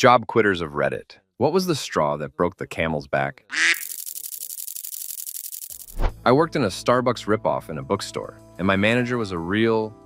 Job quitters of Reddit. What was the straw that broke the camel's back? I worked in a Starbucks ripoff in a bookstore, and my manager was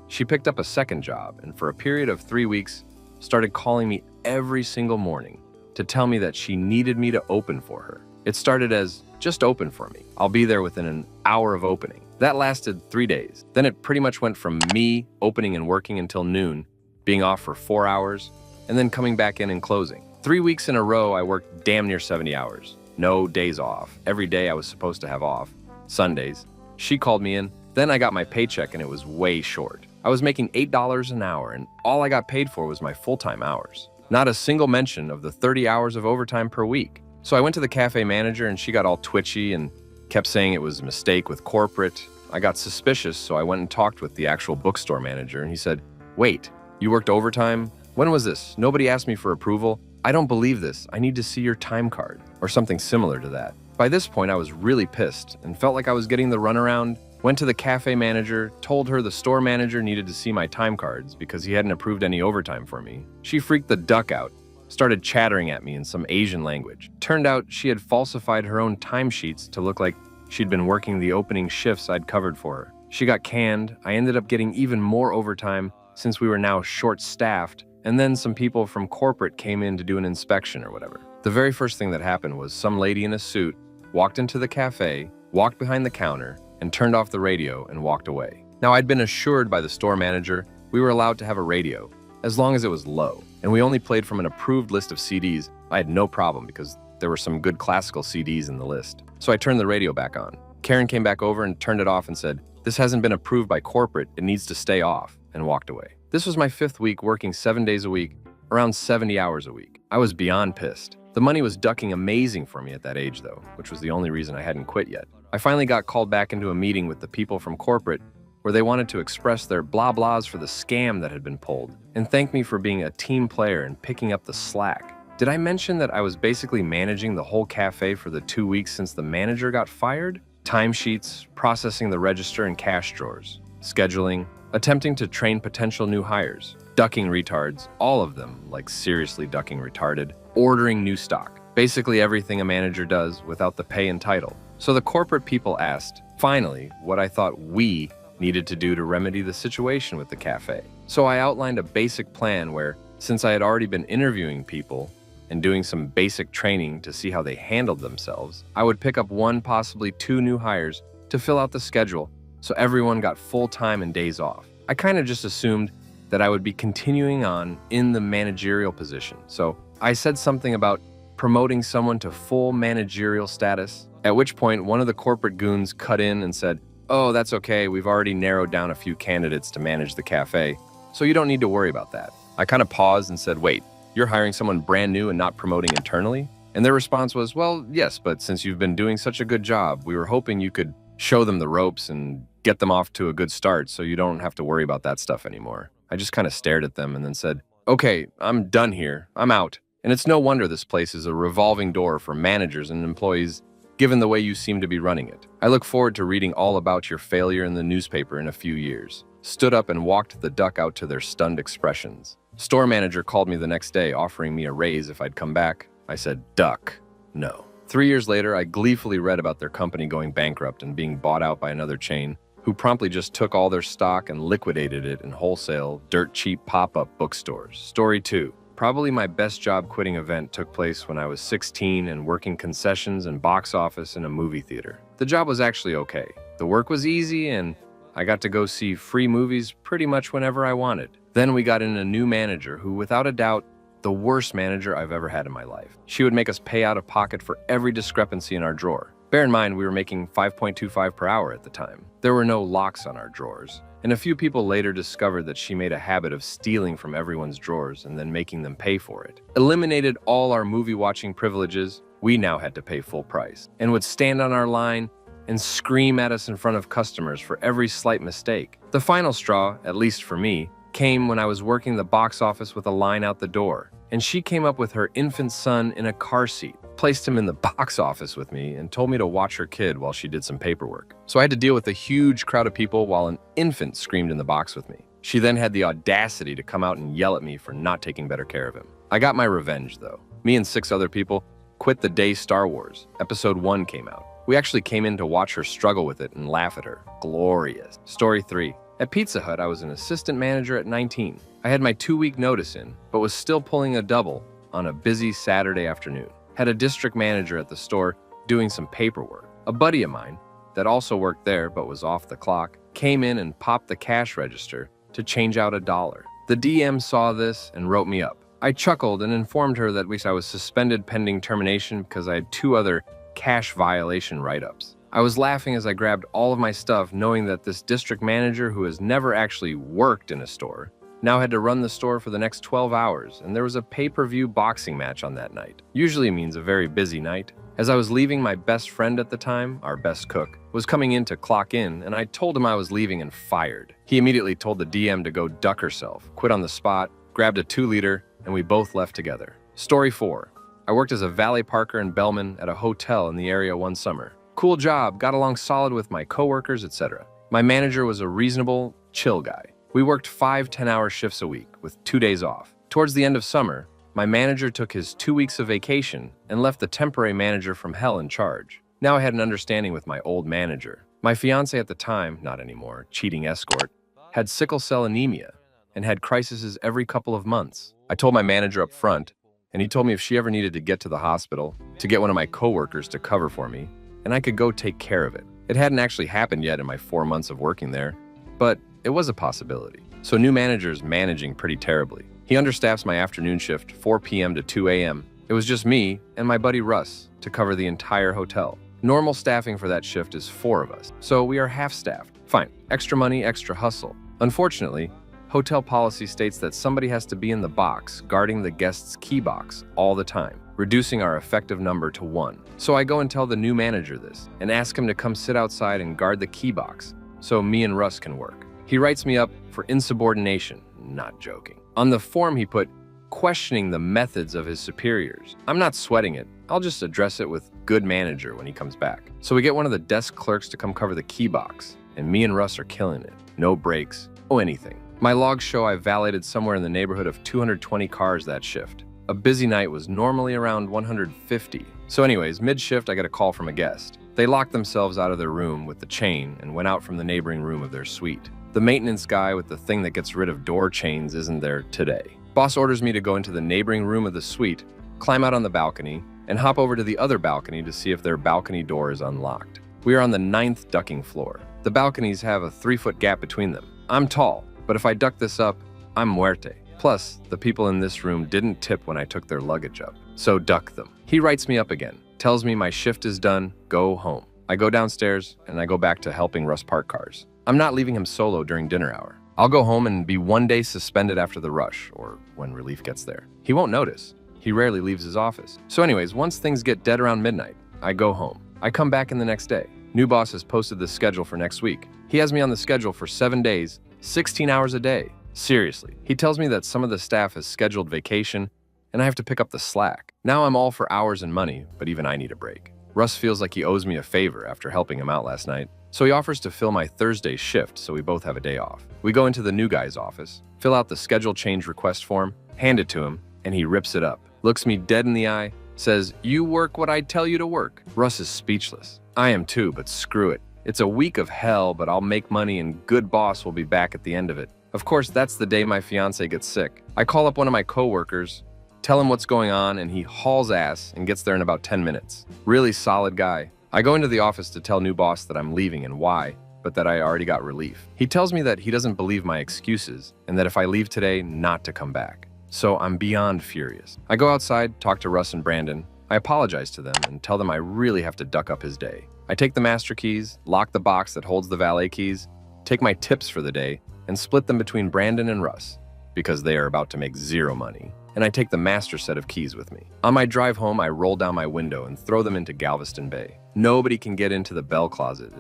she picked up a second job, and for a period of 3 weeks, started calling me every single morning to tell me that she needed me to open for her. It started as, just open for me. I'll be there within an hour of opening. That lasted 3 days. Then it pretty much went from me opening and working until noon, being off for 4 hours, and then coming back in and closing. 3 weeks in a row, I worked damn near 70 hours. No days off. Every day I was supposed to have off. Sundays. She called me in. Then I got my paycheck and it was way short. I was making $8 an hour and all I got paid for was my full-time hours. Not a single mention of the 30 hours of overtime per week. So I went to the cafe manager and she got all twitchy and kept saying it was a mistake with corporate. I got suspicious, so I went and talked with the actual bookstore manager and he said, "Wait, you worked overtime? When was this? Nobody asked me for approval. I don't believe this. I need to see your time card," or something similar to that. By this point, I was really pissed and felt like I was getting the runaround. Went to the cafe manager, told her the store manager needed to see my time cards because he hadn't approved any overtime for me. She freaked the duck out, started chattering at me in some Asian language. Turned out she had falsified her own timesheets to look like she'd been working the opening shifts I'd covered for her. She got canned. I ended up getting even more overtime since we were now short-staffed, and then some people from corporate came in to do an inspection or whatever. The very first thing that happened was some lady in a suit walked into the cafe, walked behind the counter, and turned off the radio and walked away. Now, I'd been assured by the store manager we were allowed to have a radio, as long as it was low, and we only played from an approved list of CDs. I had no problem because there were some good classical CDs in the list. So I turned the radio back on. Karen came back over and turned it off and said, "This hasn't been approved by corporate, it needs to stay off," and walked away. This was my 5th week working 7 days a week, around 70 hours a week. I was beyond pissed. The money was ducking amazing for me at that age though, which was the only reason I hadn't quit yet. I finally got called back into a meeting with the people from corporate where they wanted to express their blah blahs for the scam that had been pulled and thank me for being a team player and picking up the slack. Did I mention that I was basically managing the whole cafe for the 2 weeks since the manager got fired? Timesheets, processing the register and cash drawers, scheduling, attempting to train potential new hires, ducking retards, all of them, like seriously ducking retarded, ordering new stock, basically everything a manager does without the pay and title. So the corporate people asked, finally, what I thought we needed to do to remedy the situation with the cafe. So I outlined a basic plan where, since I had already been interviewing people and doing some basic training to see how they handled themselves, I would pick up 1, possibly 2 new hires to fill out the schedule so everyone got full time and days off. I kind of just assumed that I would be continuing on in the managerial position. So I said something about promoting someone to full managerial status, at which point one of the corporate goons cut in and said, "Oh, that's okay, we've already narrowed down a few candidates to manage the cafe, so you don't need to worry about that." I kind of paused and said, "Wait, you're hiring someone brand new and not promoting internally?" And their response was, "Well, yes, but since you've been doing such a good job, we were hoping you could show them the ropes and get them off to a good start so you don't have to worry about that stuff anymore." I just kind of stared at them and then said, "Okay, I'm done here. I'm out. And it's no wonder this place is a revolving door for managers and employees, given the way you seem to be running it. I look forward to reading all about your failure in the newspaper in a few years." Stood up and walked the duck out to their stunned expressions. Store manager called me the next day offering me a raise if I'd come back. I said, "Duck, no." 3 years later, I gleefully read about their company going bankrupt and being bought out by another chain, who promptly just took all their stock and liquidated it in wholesale, dirt-cheap pop-up bookstores. Story 2. Probably my best job quitting event took place when I was 16 and working concessions and box office in a movie theater. The job was actually okay. The work was easy and I got to go see free movies pretty much whenever I wanted. Then we got in a new manager who, without a doubt, the worst manager I've ever had in my life. She would make us pay out of pocket for every discrepancy in our drawer. Bear in mind, we were making $5.25 per hour at the time. There were no locks on our drawers. And a few people later discovered that she made a habit of stealing from everyone's drawers and then making them pay for it. Eliminated all our movie-watching privileges, we now had to pay full price, and would stand on our line and scream at us in front of customers for every slight mistake. The final straw, at least for me, came when I was working the box office with a line out the door, and she came up with her infant son in a car seat, placed him in the box office with me, and told me to watch her kid while she did some paperwork. So I had to deal with a huge crowd of people while an infant screamed in the box with me. She then had the audacity to come out and yell at me for not taking better care of him. I got my revenge, though. Me and 6 other people quit the day Star Wars Episode 1 came out. We actually came in to watch her struggle with it and laugh at her. Glorious. Story 3. At Pizza Hut, I was an assistant manager at 19. I had my 2-week notice in, but was still pulling a double on a busy Saturday afternoon. Had a district manager at the store doing some paperwork. A buddy of mine that also worked there but was off the clock came in and popped the cash register to change out $1. The DM saw this and wrote me up. I chuckled and informed her that I was suspended pending termination because I had 2 other cash violation write-ups. I was laughing as I grabbed all of my stuff, knowing that this district manager who has never actually worked in a store now had to run the store for the next 12 hours, and there was a pay-per-view boxing match on that night. Usually means a very busy night. As I was leaving, my best friend at the time, our best cook, was coming in to clock in, and I told him I was leaving and fired. He immediately told the DM to go duck herself, quit on the spot, grabbed a 2-liter, and we both left together. Story 4. I worked as a valet parker and bellman at a hotel in the area one summer. Cool job, got along solid with my coworkers, etc. My manager was a reasonable, chill guy. We worked 5 10-hour shifts a week with 2 days off. Towards the end of summer, my manager took his 2 weeks of vacation and left the temporary manager from hell in charge. Now I had an understanding with my old manager. My fiance at the time, not anymore, cheating escort, had sickle cell anemia and had crises every couple of months. I told my manager up front, and he told me if she ever needed to get to the hospital, to get one of my coworkers to cover for me, and I could go take care of it. It hadn't actually happened yet in my 4 months of working there, but it was a possibility. So new manager's managing pretty terribly. He understaffs my afternoon shift, 4 p.m. to 2 a.m. It was just me and my buddy Russ to cover the entire hotel. Normal staffing for that shift is 4 of us, so we are half-staffed. Fine, extra money, extra hustle. Unfortunately, hotel policy states that somebody has to be in the box guarding the guest's key box all the time, reducing our effective number to 1. So I go and tell the new manager this and ask him to come sit outside and guard the key box so me and Russ can work. He writes me up for insubordination, not joking. On the form he put, questioning the methods of his superiors. I'm not sweating it. I'll just address it with good manager when he comes back. So we get one of the desk clerks to come cover the key box, and me and Russ are killing it. No breaks, no anything. My logs show I valeted somewhere in the neighborhood of 220 cars that shift. A busy night was normally around 150. So anyways, mid-shift I get a call from a guest. They locked themselves out of their room with the chain and went out from the neighboring room of their suite. The maintenance guy with the thing that gets rid of door chains isn't there today. Boss orders me to go into the neighboring room of the suite, climb out on the balcony, and hop over to the other balcony to see if their balcony door is unlocked. We are on the 9th ducking floor. The balconies have a 3-foot gap between them. I'm tall, but if I duck this up, I'm muerte. Plus, the people in this room didn't tip when I took their luggage up, so duck them. He writes me up again, tells me my shift is done, go home. I go downstairs, and I go back to helping Russ park cars. I'm not leaving him solo during dinner hour. I'll go home and be 1 day suspended after the rush, or when relief gets there. He won't notice. He rarely leaves his office. So anyways, once things get dead around midnight, I go home. I come back in the next day. New boss has posted the schedule for next week. He has me on the schedule for 7 days, 16 hours a day. Seriously. He tells me that some of the staff has scheduled vacation, and I have to pick up the slack. Now I'm all for hours and money, but even I need a break. Russ feels like he owes me a favor after helping him out last night, so he offers to fill my Thursday shift so we both have a day off. We go into the new guy's office, fill out the schedule change request form, hand it to him, and he rips it up, looks me dead in the eye, says, "You work what I tell you to work." Russ is speechless. I am too, but screw it. It's a week of hell, but I'll make money and good boss will be back at the end of it. Of course, that's the day my fiance gets sick. I call up one of my coworkers, tell him what's going on, and he hauls ass and gets there in about 10 minutes. Really solid guy. I go into the office to tell new boss that I'm leaving and why, but that I already got relief. He tells me that he doesn't believe my excuses and that if I leave today, not to come back. So I'm beyond furious. I go outside, talk to Russ and Brandon. I apologize to them and tell them I really have to duck up his day. I take the master keys, lock the box that holds the valet keys, take my tips for the day, and split them between Brandon and Russ, because they are about to make zero money, and I take the master set of keys with me. On my drive home, I roll down my window and throw them into Galveston Bay. Nobody can get into the bell closet,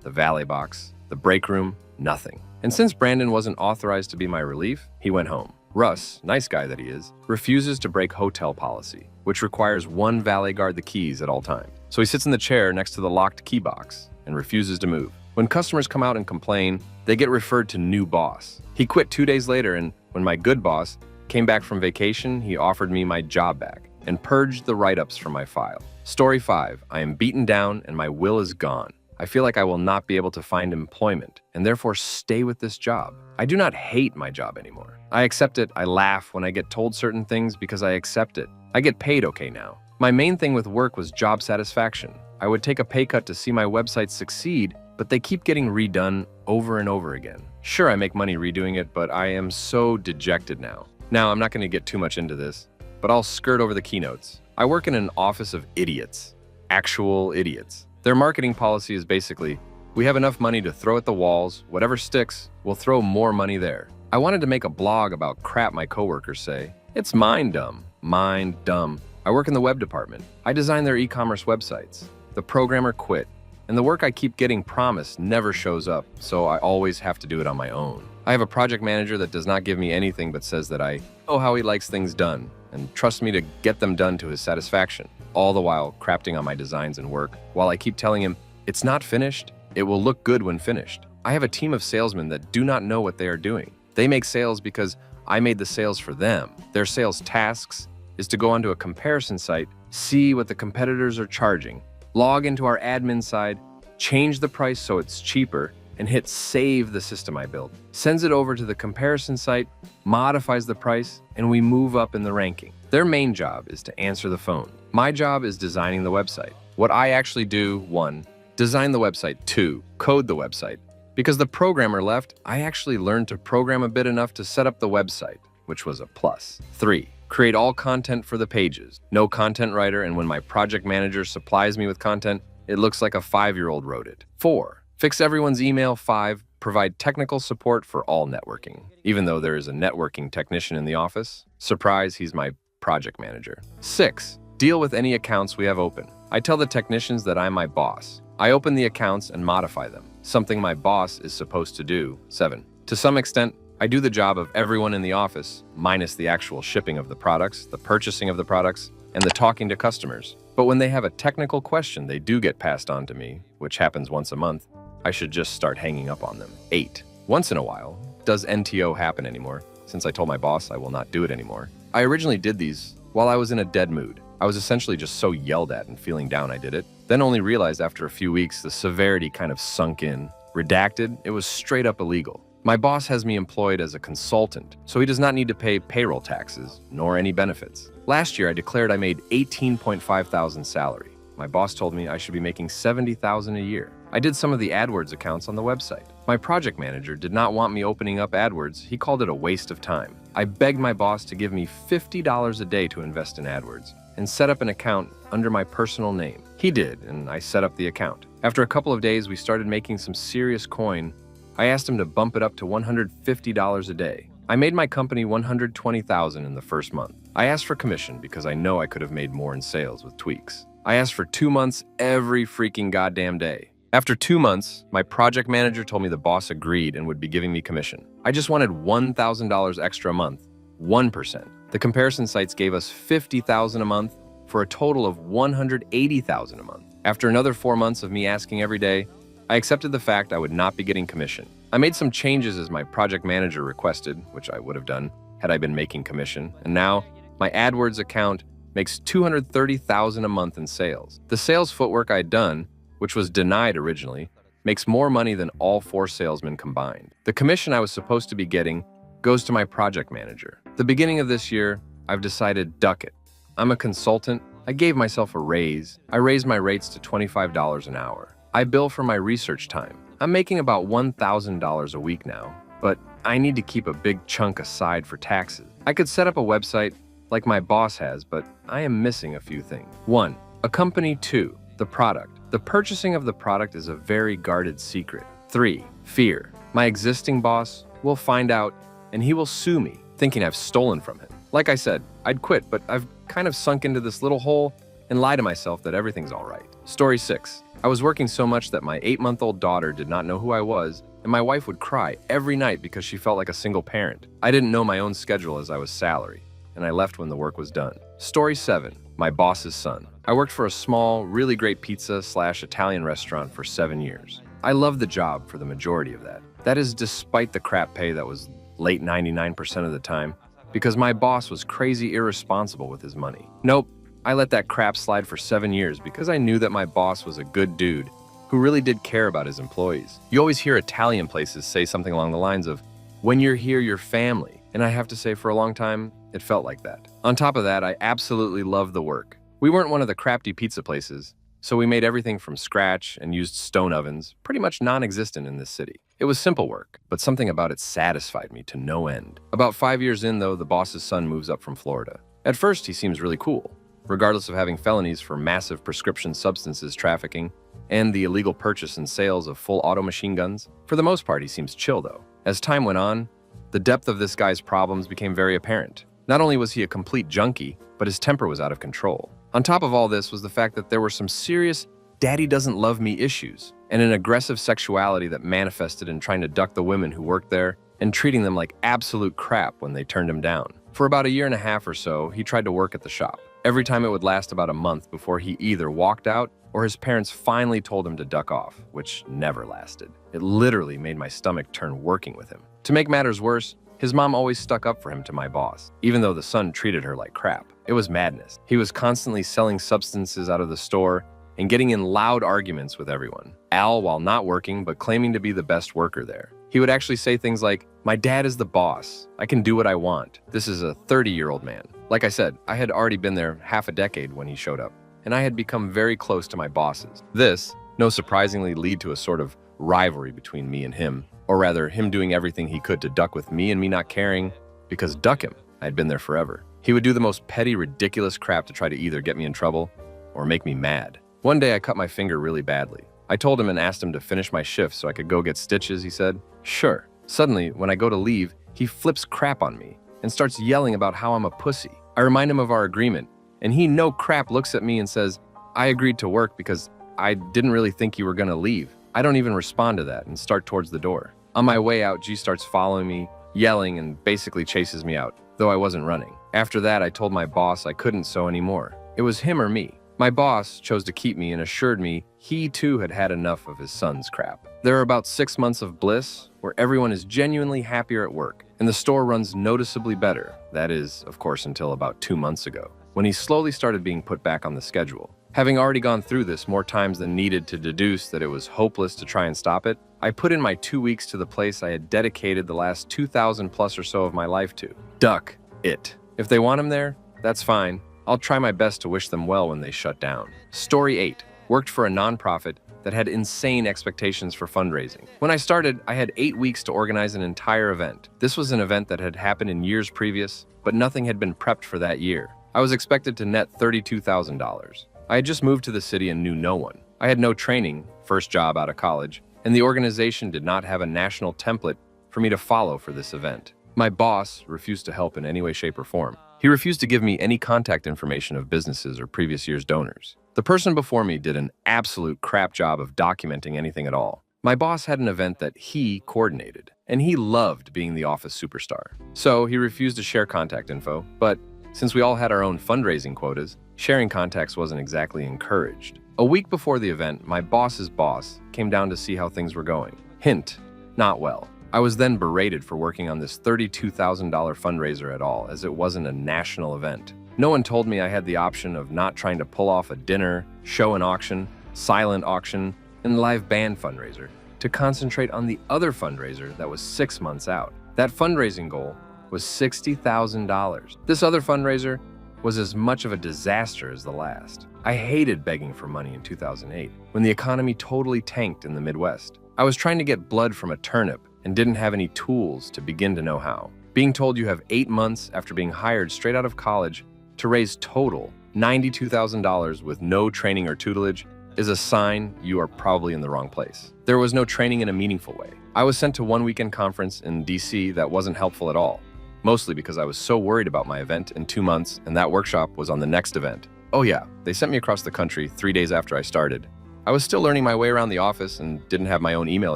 the valet box, the break room, nothing. And since Brandon wasn't authorized to be my relief, he went home. Russ, nice guy that he is, refuses to break hotel policy, which requires one valet guard the keys at all times. So he sits in the chair next to the locked key box and refuses to move. When customers come out and complain, they get referred to new boss. He quit 2 days later, and when my good boss Came back from vacation, he offered me my job back and purged the write-ups from my file. Story 5. I am beaten down and my will is gone. I feel like I will not be able to find employment and therefore stay with this job. I do not hate my job anymore. I accept it. I laugh when I get told certain things because I accept it. I get paid okay now. My main thing with work was job satisfaction. I would take a pay cut to see my website succeed, but they keep getting redone over and over again. Sure, I make money redoing it, but I am so dejected now. Now, I'm not going to get too much into this, but I'll skirt over the keynotes. I work in an office of idiots. Actual idiots. Their marketing policy is basically, we have enough money to throw at the walls, whatever sticks, we'll throw more money there. I wanted to make a blog about crap my coworkers say. It's mind dumb. Mind dumb. I work in the web department. I design their e-commerce websites. The programmer quit, and the work I keep getting promised never shows up, so I always have to do it on my own. I have a project manager that does not give me anything but says that I know how he likes things done and trusts me to get them done to his satisfaction, all the while crafting on my designs and work, while I keep telling him, it's not finished, it will look good when finished. I have a team of salesmen that do not know what they are doing. They make sales because I made the sales for them. Their sales tasks is to go onto a comparison site, see what the competitors are charging, log into our admin side, change the price so it's cheaper, and hit save the system I built. Sends it over to the comparison site, modifies the price, and we move up in the ranking. Their main job is to answer the phone. My job is designing the website. What I actually do, 1, design the website, 2, code the website. Because the programmer left, I actually learned to program a bit enough to set up the website, which was a plus. 3, create all content for the pages. No content writer, and when my project manager supplies me with content, it looks like a 5-year-old wrote it. 4, fix everyone's email. 5, provide technical support for all networking. Even though there is a networking technician in the office, surprise, he's my project manager. 6, deal with any accounts we have open. I tell the technicians that I'm my boss. I open the accounts and modify them, something my boss is supposed to do. 7, to some extent, I do the job of everyone in the office, minus the actual shipping of the products, the purchasing of the products, and the talking to customers. But when they have a technical question, they do get passed on to me, which happens once a month. I should just start hanging up on them. 8, once in a while, does NTO happen anymore? Since I told my boss I will not do it anymore. I originally did these while I was in a dead mood. I was essentially just so yelled at and feeling down I did it. Then only realized after a few weeks the severity kind of sunk in. Redacted, it was straight up illegal. My boss has me employed as a consultant, so he does not need to pay payroll taxes, nor any benefits. Last year, I declared I made $18.5 thousand salary. My boss told me I should be making $70,000 a year. I did some of the AdWords accounts on the website. My project manager did not want me opening up AdWords. He called it a waste of time. I begged my boss to give me $50 a day to invest in AdWords and set up an account under my personal name. He did, and I set up the account. After a couple of days, we started making some serious coin. I asked him to bump it up to $150 a day. I made my company $120,000 in the first month. I asked for commission because I know I could have made more in sales with tweaks. I asked for 2 months every freaking goddamn day. After 2 months, my project manager told me the boss agreed and would be giving me commission. I just wanted $1,000 extra a month, 1%. The comparison sites gave us $50,000 a month for a total of $180,000 a month. After another 4 months of me asking every day, I accepted the fact I would not be getting commission. I made some changes as my project manager requested, which I would have done had I been making commission, and now my AdWords account makes $230,000 a month in sales. The sales footwork I'd done, which was denied originally, makes more money than all 4 salesmen combined. The commission I was supposed to be getting goes to my project manager. The beginning of this year, I've decided duck it. I'm a consultant. I gave myself a raise. I raised my rates to $25 an hour. I bill for my research time. I'm making about $1,000 a week now, but I need to keep a big chunk aside for taxes. I could set up a website like my boss has, but I am missing a few things. 1, a company. 2, the product. The purchasing of the product is a very guarded secret. 3, fear. My existing boss will find out and he will sue me, thinking I've stolen from him. Like I said, I'd quit, but I've kind of sunk into this little hole and lie to myself that everything's all right. Story 6. I was working so much that my 8-month-old daughter did not know who I was, and my wife would cry every night because she felt like a single parent. I didn't know my own schedule as I was salary, and I left when the work was done. Story 7. My boss's son. I worked for a small, really great pizza/Italian restaurant for 7 years. I loved the job for the majority of that. That is despite the crap pay that was late 99% of the time. because my boss was crazy irresponsible with his money. Nope, I let that crap slide for 7 years because I knew that my boss was a good dude who really did care about his employees. You always hear Italian places say something along the lines of, "When you're here, you're family." And I have to say, for a long time, it felt like that. On top of that, I absolutely loved the work. We weren't one of the crafty pizza places, so we made everything from scratch and used stone ovens, pretty much non-existent in this city. It was simple work, but something about it satisfied me to no end. About 5 years in, though, the boss's son moves up from Florida. At first, he seems really cool, regardless of having felonies for massive prescription substances trafficking and the illegal purchase and sales of full auto machine guns. For the most part, he seems chill, though. As time went on, the depth of this guy's problems became very apparent. Not only was he a complete junkie, but his temper was out of control. On top of all this was the fact that there were some serious daddy doesn't love me issues and an aggressive sexuality that manifested in trying to duck the women who worked there and treating them like absolute crap when they turned him down. For about a year and a half or so, he tried to work at the shop. Every time it would last about a month before he either walked out or his parents finally told him to duck off, which never lasted. It literally made my stomach turn working with him. To make matters worse, his mom always stuck up for him to my boss, even though the son treated her like crap. It was madness. He was constantly selling substances out of the store and getting in loud arguments with everyone. Al, while not working, but claiming to be the best worker there. He would actually say things like, "My dad is the boss. I can do what I want." This is a 30-year-old man. Like I said, I had already been there half a decade when he showed up, and I had become very close to my bosses. This, no surprisingly, led to a sort of rivalry between me and him, or rather, him doing everything he could to duck with me and me not caring, because duck him, I had been there forever. He would do the most petty, ridiculous crap to try to either get me in trouble or make me mad. One day I cut my finger really badly. I told him and asked him to finish my shift so I could go get stitches, he said. Sure. Suddenly, when I go to leave, he flips crap on me and starts yelling about how I'm a pussy. I remind him of our agreement, and he no crap looks at me and says, "I agreed to work because I didn't really think you were gonna leave." I don't even respond to that and start towards the door. On my way out, G starts following me, yelling, and basically chases me out, though I wasn't running. After that, I told my boss I couldn't sew anymore. It was him or me. My boss chose to keep me and assured me he too had had enough of his son's crap. There are about 6 months of bliss where everyone is genuinely happier at work, and the store runs noticeably better. That is, of course, until about 2 months ago, when he slowly started being put back on the schedule. Having already gone through this more times than needed to deduce that it was hopeless to try and stop it, I put in my 2 weeks to the place I had dedicated the last 2,000 plus or so of my life to. Duck it. If they want him there, that's fine. I'll try my best to wish them well when they shut down. Story 8. Worked for a nonprofit that had insane expectations for fundraising. When I started, I had 8 weeks to organize an entire event. This was an event that had happened in years previous, but nothing had been prepped for that year. I was expected to net $32,000. I had just moved to the city and knew no one. I had no training, first job out of college, and the organization did not have a national template for me to follow for this event. My boss refused to help in any way, shape, or form. He refused to give me any contact information of businesses or previous year's donors. The person before me did an absolute crap job of documenting anything at all. My boss had an event that he coordinated, and he loved being the office superstar. So he refused to share contact info, but since we all had our own fundraising quotas, sharing contacts wasn't exactly encouraged. A week before the event, my boss's boss came down to see how things were going. Hint, not well. I was then berated for working on this $32,000 fundraiser at all, as it wasn't a national event. No one told me I had the option of not trying to pull off a dinner, show and auction, silent auction, and live band fundraiser, to concentrate on the other fundraiser that was 6 months out. That fundraising goal was $60,000. This other fundraiser was as much of a disaster as the last. I hated begging for money in 2008, when the economy totally tanked in the Midwest. I was trying to get blood from a turnip and didn't have any tools to begin to know how. Being told you have 8 months after being hired straight out of college to raise total $92,000 with no training or tutelage is a sign you are probably in the wrong place. There was no training in a meaningful way. I was sent to one weekend conference in DC that wasn't helpful at all, mostly because I was so worried about my event in 2 months, and that workshop was on the next event. Oh yeah, they sent me across the country 3 days after I started. I was still learning my way around the office and didn't have my own email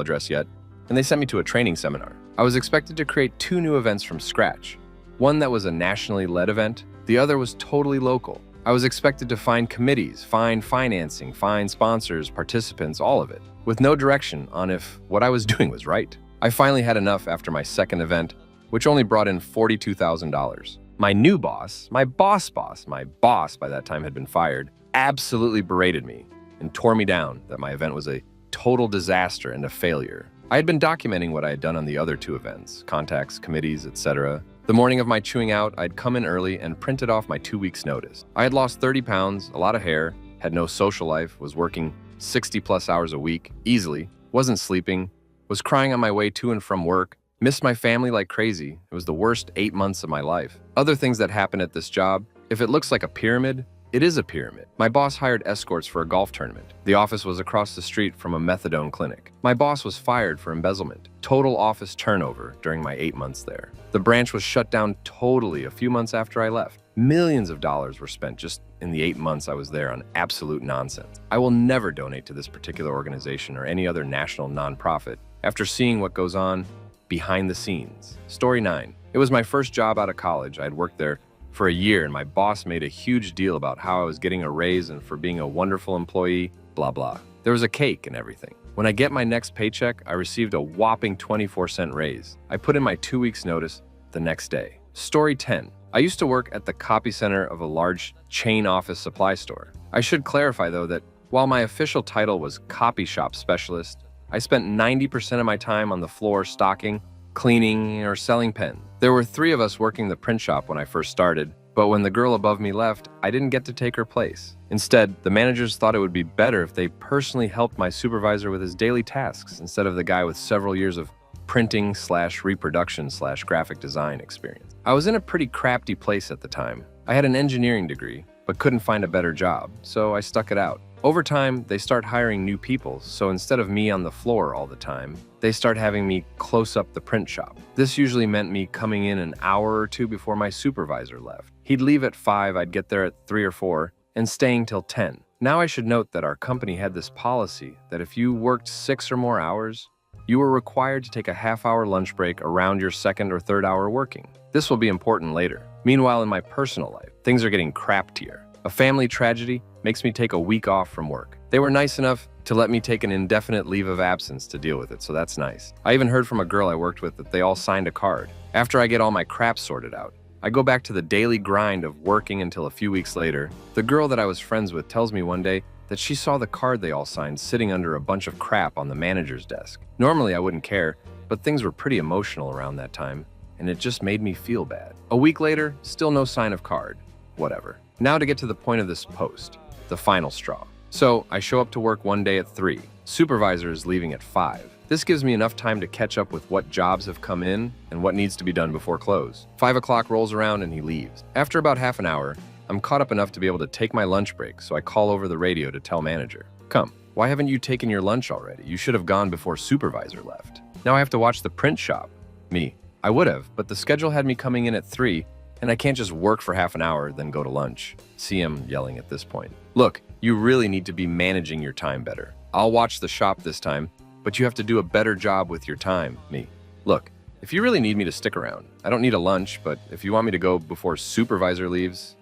address yet, and they sent me to a training seminar. I was expected to create 2 new events from scratch. One that was a nationally led event, the other was totally local. I was expected to find committees, find financing, find sponsors, participants, all of it, with no direction on if what I was doing was right. I finally had enough after my second event, which only brought in $42,000. My new boss, my boss by that time had been fired, absolutely berated me and tore me down that my event was a total disaster and a failure. I had been documenting what I had done on the other two events, contacts, committees, etc. The morning of my chewing out, I'd come in early and printed off my 2 weeks' notice. I had lost 30 pounds, a lot of hair, had no social life, was working 60 plus hours a week, easily, wasn't sleeping, was crying on my way to and from work, missed my family like crazy. It was the worst 8 months of my life. Other things that happened at this job, if it looks like a pyramid, it is a pyramid. My boss hired escorts for a golf tournament. The office was across the street from a methadone clinic. My boss was fired for embezzlement. Total office turnover during my 8 months there. The branch was shut down totally a few months after I left. Millions of dollars were spent just in the 8 months I was there on absolute nonsense. I will never donate to this particular organization or any other national nonprofit after seeing what goes on behind the scenes. Story 9. It was my first job out of college. I had worked there for a year, and my boss made a huge deal about how I was getting a raise and for being a wonderful employee, blah, blah. There was a cake and everything. When I get my next paycheck, I received a whopping 24-cent raise. I put in my 2 weeks' notice the next day. Story 10. I used to work at the copy center of a large chain office supply store. I should clarify, though, that while my official title was copy shop specialist, I spent 90% of my time on the floor stocking, cleaning, or selling pens. There were 3 of us working the print shop when I first started, but when the girl above me left, I didn't get to take her place. Instead, the managers thought it would be better if they personally helped my supervisor with his daily tasks instead of the guy with several years of printing/reproduction/graphic design experience. I was in a pretty crafty place at the time. I had an engineering degree, but couldn't find a better job, so I stuck it out. Over time, they start hiring new people, so instead of me on the floor all the time, they start having me close up the print shop. This usually meant me coming in an hour or 2 before my supervisor left. He'd leave at 5, I'd get there at 3 or 4, and staying till 10. Now I should note that our company had this policy that if you worked 6 or more hours, you were required to take a half-hour lunch break around your 2nd or 3rd hour working. This will be important later. Meanwhile, in my personal life, things are getting crappier. A family tragedy makes me take a week off from work. They were nice enough to let me take an indefinite leave of absence to deal with it, so that's nice. I even heard from a girl I worked with that they all signed a card. After I get all my crap sorted out, I go back to the daily grind of working until a few weeks later. The girl that I was friends with tells me one day that she saw the card they all signed sitting under a bunch of crap on the manager's desk. Normally I wouldn't care, but things were pretty emotional around that time, and it just made me feel bad. A week later, still no sign of card. Whatever. Now to get to the point of this post, the final straw. So I show up to work one day at 3. Supervisor is leaving at 5. This gives me enough time to catch up with what jobs have come in and what needs to be done before close. 5 o'clock rolls around and he leaves. After about half an hour, I'm caught up enough to be able to take my lunch break, so I call over the radio to tell manager, "Come, why haven't you taken your lunch already? You should have gone before supervisor left. Now I have to watch the print shop." Me, I would have, but the schedule had me coming in at 3, and I can't just work for half an hour, then go to lunch. See him yelling at this point. "Look, you really need to be managing your time better. I'll watch the shop this time, but you have to do a better job with your time." Me, "Look, if you really need me to stick around, I don't need a lunch, but if you want me to go before supervisor leaves,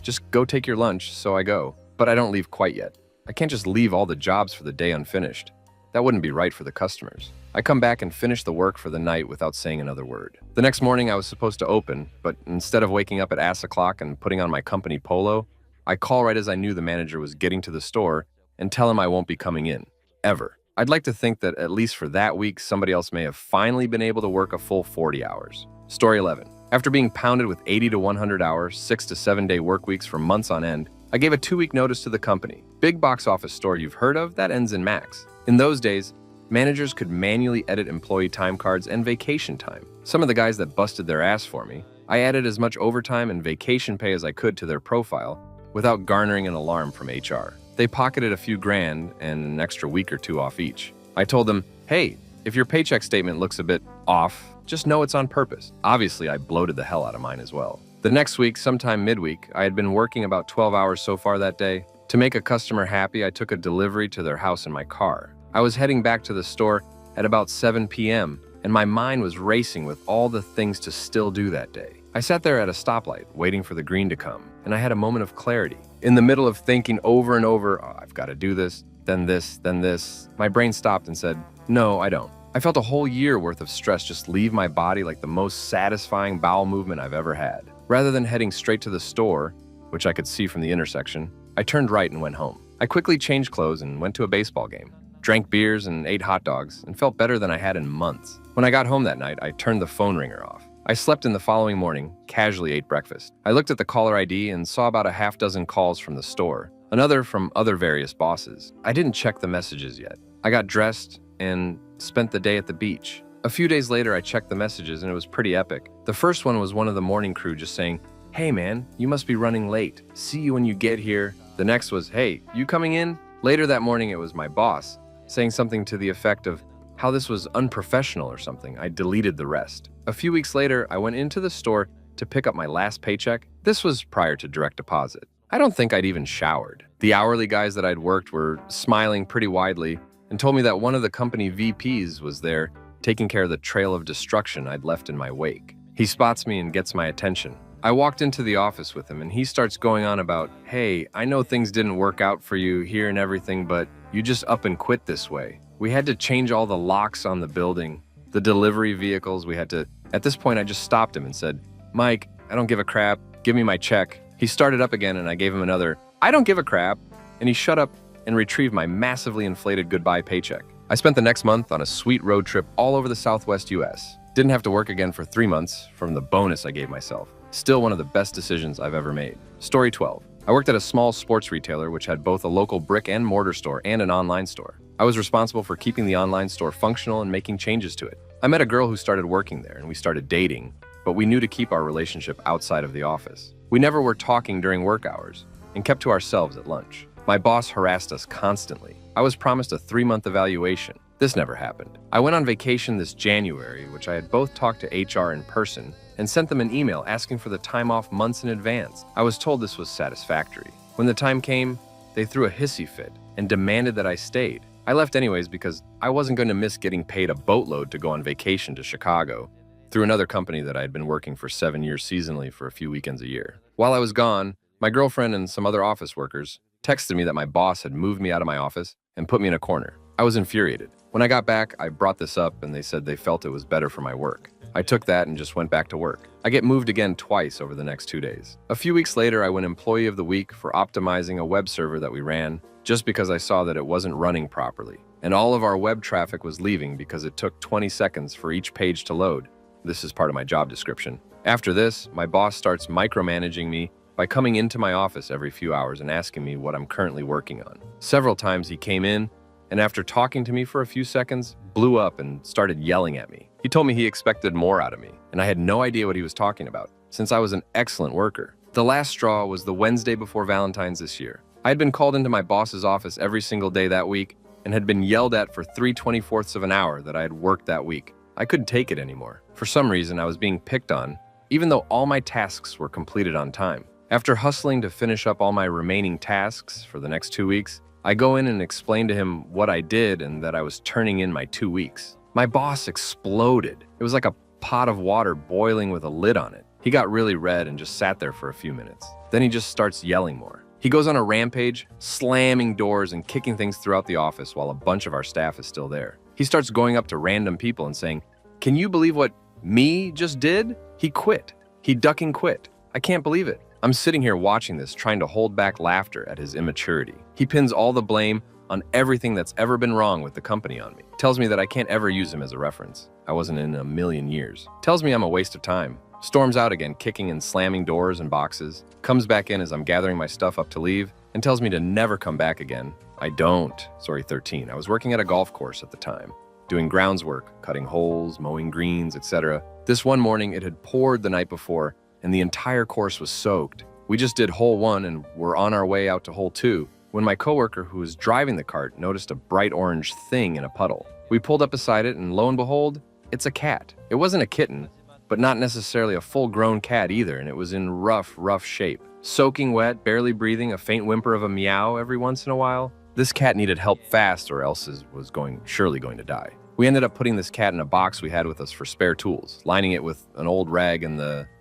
just go take your lunch, so I go. But I don't leave quite yet. I can't just leave all the jobs for the day unfinished. That wouldn't be right for the customers." I come back and finish the work for the night without saying another word. The next morning I was supposed to open, but instead of waking up at ass o'clock and putting on my company polo, I call right as I knew the manager was getting to the store and tell him I won't be coming in. Ever. I'd like to think that at least for that week, somebody else may have finally been able to work a full 40 hours. Story 11. After being pounded with 80 to 100 hours, 6 to 7 day work weeks for months on end, I gave a 2-week notice to the company. Big box office store you've heard of, that ends in max. In those days, managers could manually edit employee time cards and vacation time. Some of the guys that busted their ass for me, I added as much overtime and vacation pay as I could to their profile without garnering an alarm from HR. They pocketed a few grand and an extra week or 2 off each. I told them, "Hey, if your paycheck statement looks a bit off, just know it's on purpose." Obviously, I bloated the hell out of mine as well. The next week, sometime midweek, I had been working about 12 hours so far that day. To make a customer happy, I took a delivery to their house in my car. I was heading back to the store at about 7 p.m., and my mind was racing with all the things to still do that day. I sat there at a stoplight, waiting for the green to come, and I had a moment of clarity. In the middle of thinking over and over, "Oh, I've got to do this, then this, then this," my brain stopped and said, "No, I don't. I felt a whole year worth of stress just leave my body like the most satisfying bowel movement I've ever had. Rather than heading straight to the store, which I could see from the intersection, I turned right and went home. I quickly changed clothes and went to a baseball game, drank beers and ate hot dogs, and felt better than I had in months. When I got home that night, I turned the phone ringer off. I slept in the following morning, casually ate breakfast. I looked at the caller ID and saw about a half dozen calls from the store, another from other various bosses. I didn't check the messages yet. I got dressed and spent the day at the beach. A few days later, I checked the messages and it was pretty epic. The first one was one of the morning crew just saying, "Hey man, you must be running late. See you when you get here." The next was, "Hey, you coming in?" Later that morning, it was my boss saying something to the effect of how this was unprofessional or something. I deleted the rest. A few weeks later, I went into the store to pick up my last paycheck. This was prior to direct deposit. I don't think I'd even showered. The hourly guys that I'd worked were smiling pretty widely and told me that one of the company VPs was there taking care of the trail of destruction I'd left in my wake. He spots me and gets my attention. I walked into the office with him and he starts going on about, "Hey, I know things didn't work out for you here and everything, but you just up and quit this way. We had to change all the locks on the building, the delivery vehicles, we had to..." At this point, I just stopped him and said, "Mike, I don't give a crap. Give me my check." He started up again and I gave him another, "I don't give a crap." And he shut up and retrieved my massively inflated goodbye paycheck. I spent the next month on a sweet road trip all over the Southwest US. Didn't have to work again for 3 months from the bonus I gave myself. Still one of the best decisions I've ever made. Story 12. I worked at a small sports retailer which had both a local brick and mortar store and an online store. I was responsible for keeping the online store functional and making changes to it. I met a girl who started working there and we started dating, but we knew to keep our relationship outside of the office. We never were talking during work hours and kept to ourselves at lunch. My boss harassed us constantly. I was promised a 3-month evaluation. This never happened. I went on vacation this January, which I had both talked to HR in person and sent them an email asking for the time off months in advance. I was told this was satisfactory. When the time came, they threw a hissy fit and demanded that I stayed. I left anyways because I wasn't going to miss getting paid a boatload to go on vacation to Chicago through another company that I had been working for 7 years seasonally for a few weekends a year. While I was gone, my girlfriend and some other office workers texted me that my boss had moved me out of my office and put me in a corner. I was infuriated. When I got back, I brought this up and they said they felt it was better for my work. I took that and just went back to work. I get moved again twice over the next 2 days. A few weeks later, I went Employee of the Week for optimizing a web server that we ran just because I saw that it wasn't running properly. And all of our web traffic was leaving because it took 20 seconds for each page to load. This is part of my job description. After this, my boss starts micromanaging me by coming into my office every few hours and asking me what I'm currently working on. Several times he came in and after talking to me for a few seconds, blew up and started yelling at me. He told me he expected more out of me, and I had no idea what he was talking about, since I was an excellent worker. The last straw was the Wednesday before Valentine's this year. I had been called into my boss's office every single day that week and had been yelled at for 3/24 of an hour that I had worked that week. I couldn't take it anymore. For some reason, I was being picked on, even though all my tasks were completed on time. After hustling to finish up all my remaining tasks for the next 2 weeks, I go in and explain to him what I did and that I was turning in my 2 weeks. My boss exploded. It was like a pot of water boiling with a lid on it. He got really red and just sat there for a few minutes. Then he just starts yelling more. He goes on a rampage, slamming doors and kicking things throughout the office while a bunch of our staff is still there. He starts going up to random people and saying, "Can you believe what me just did? He quit. He ducking quit. I can't believe it." I'm sitting here watching this, trying to hold back laughter at his immaturity. He pins all the blame on everything that's ever been wrong with the company on me. Tells me that I can't ever use him as a reference. I wasn't in a million years. Tells me I'm a waste of time. Storms out again, kicking and slamming doors and boxes. Comes back in as I'm gathering my stuff up to leave and tells me to never come back again. I don't. Sorry, 13. I was working at a golf course at the time, doing grounds work, cutting holes, mowing greens, etc. This one morning, it had poured the night before, and the entire course was soaked. We just did hole 1 and were on our way out to hole 2 when my coworker who was driving the cart noticed a bright orange thing in a puddle. We pulled up beside it and lo and behold, it's a cat. It wasn't a kitten, but not necessarily a full-grown cat either, and it was in rough shape. Soaking wet, barely breathing, a faint whimper of a meow every once in a while. This cat needed help fast or else it was surely going to die. We ended up putting this cat in a box we had with us for spare tools, lining it with an old rag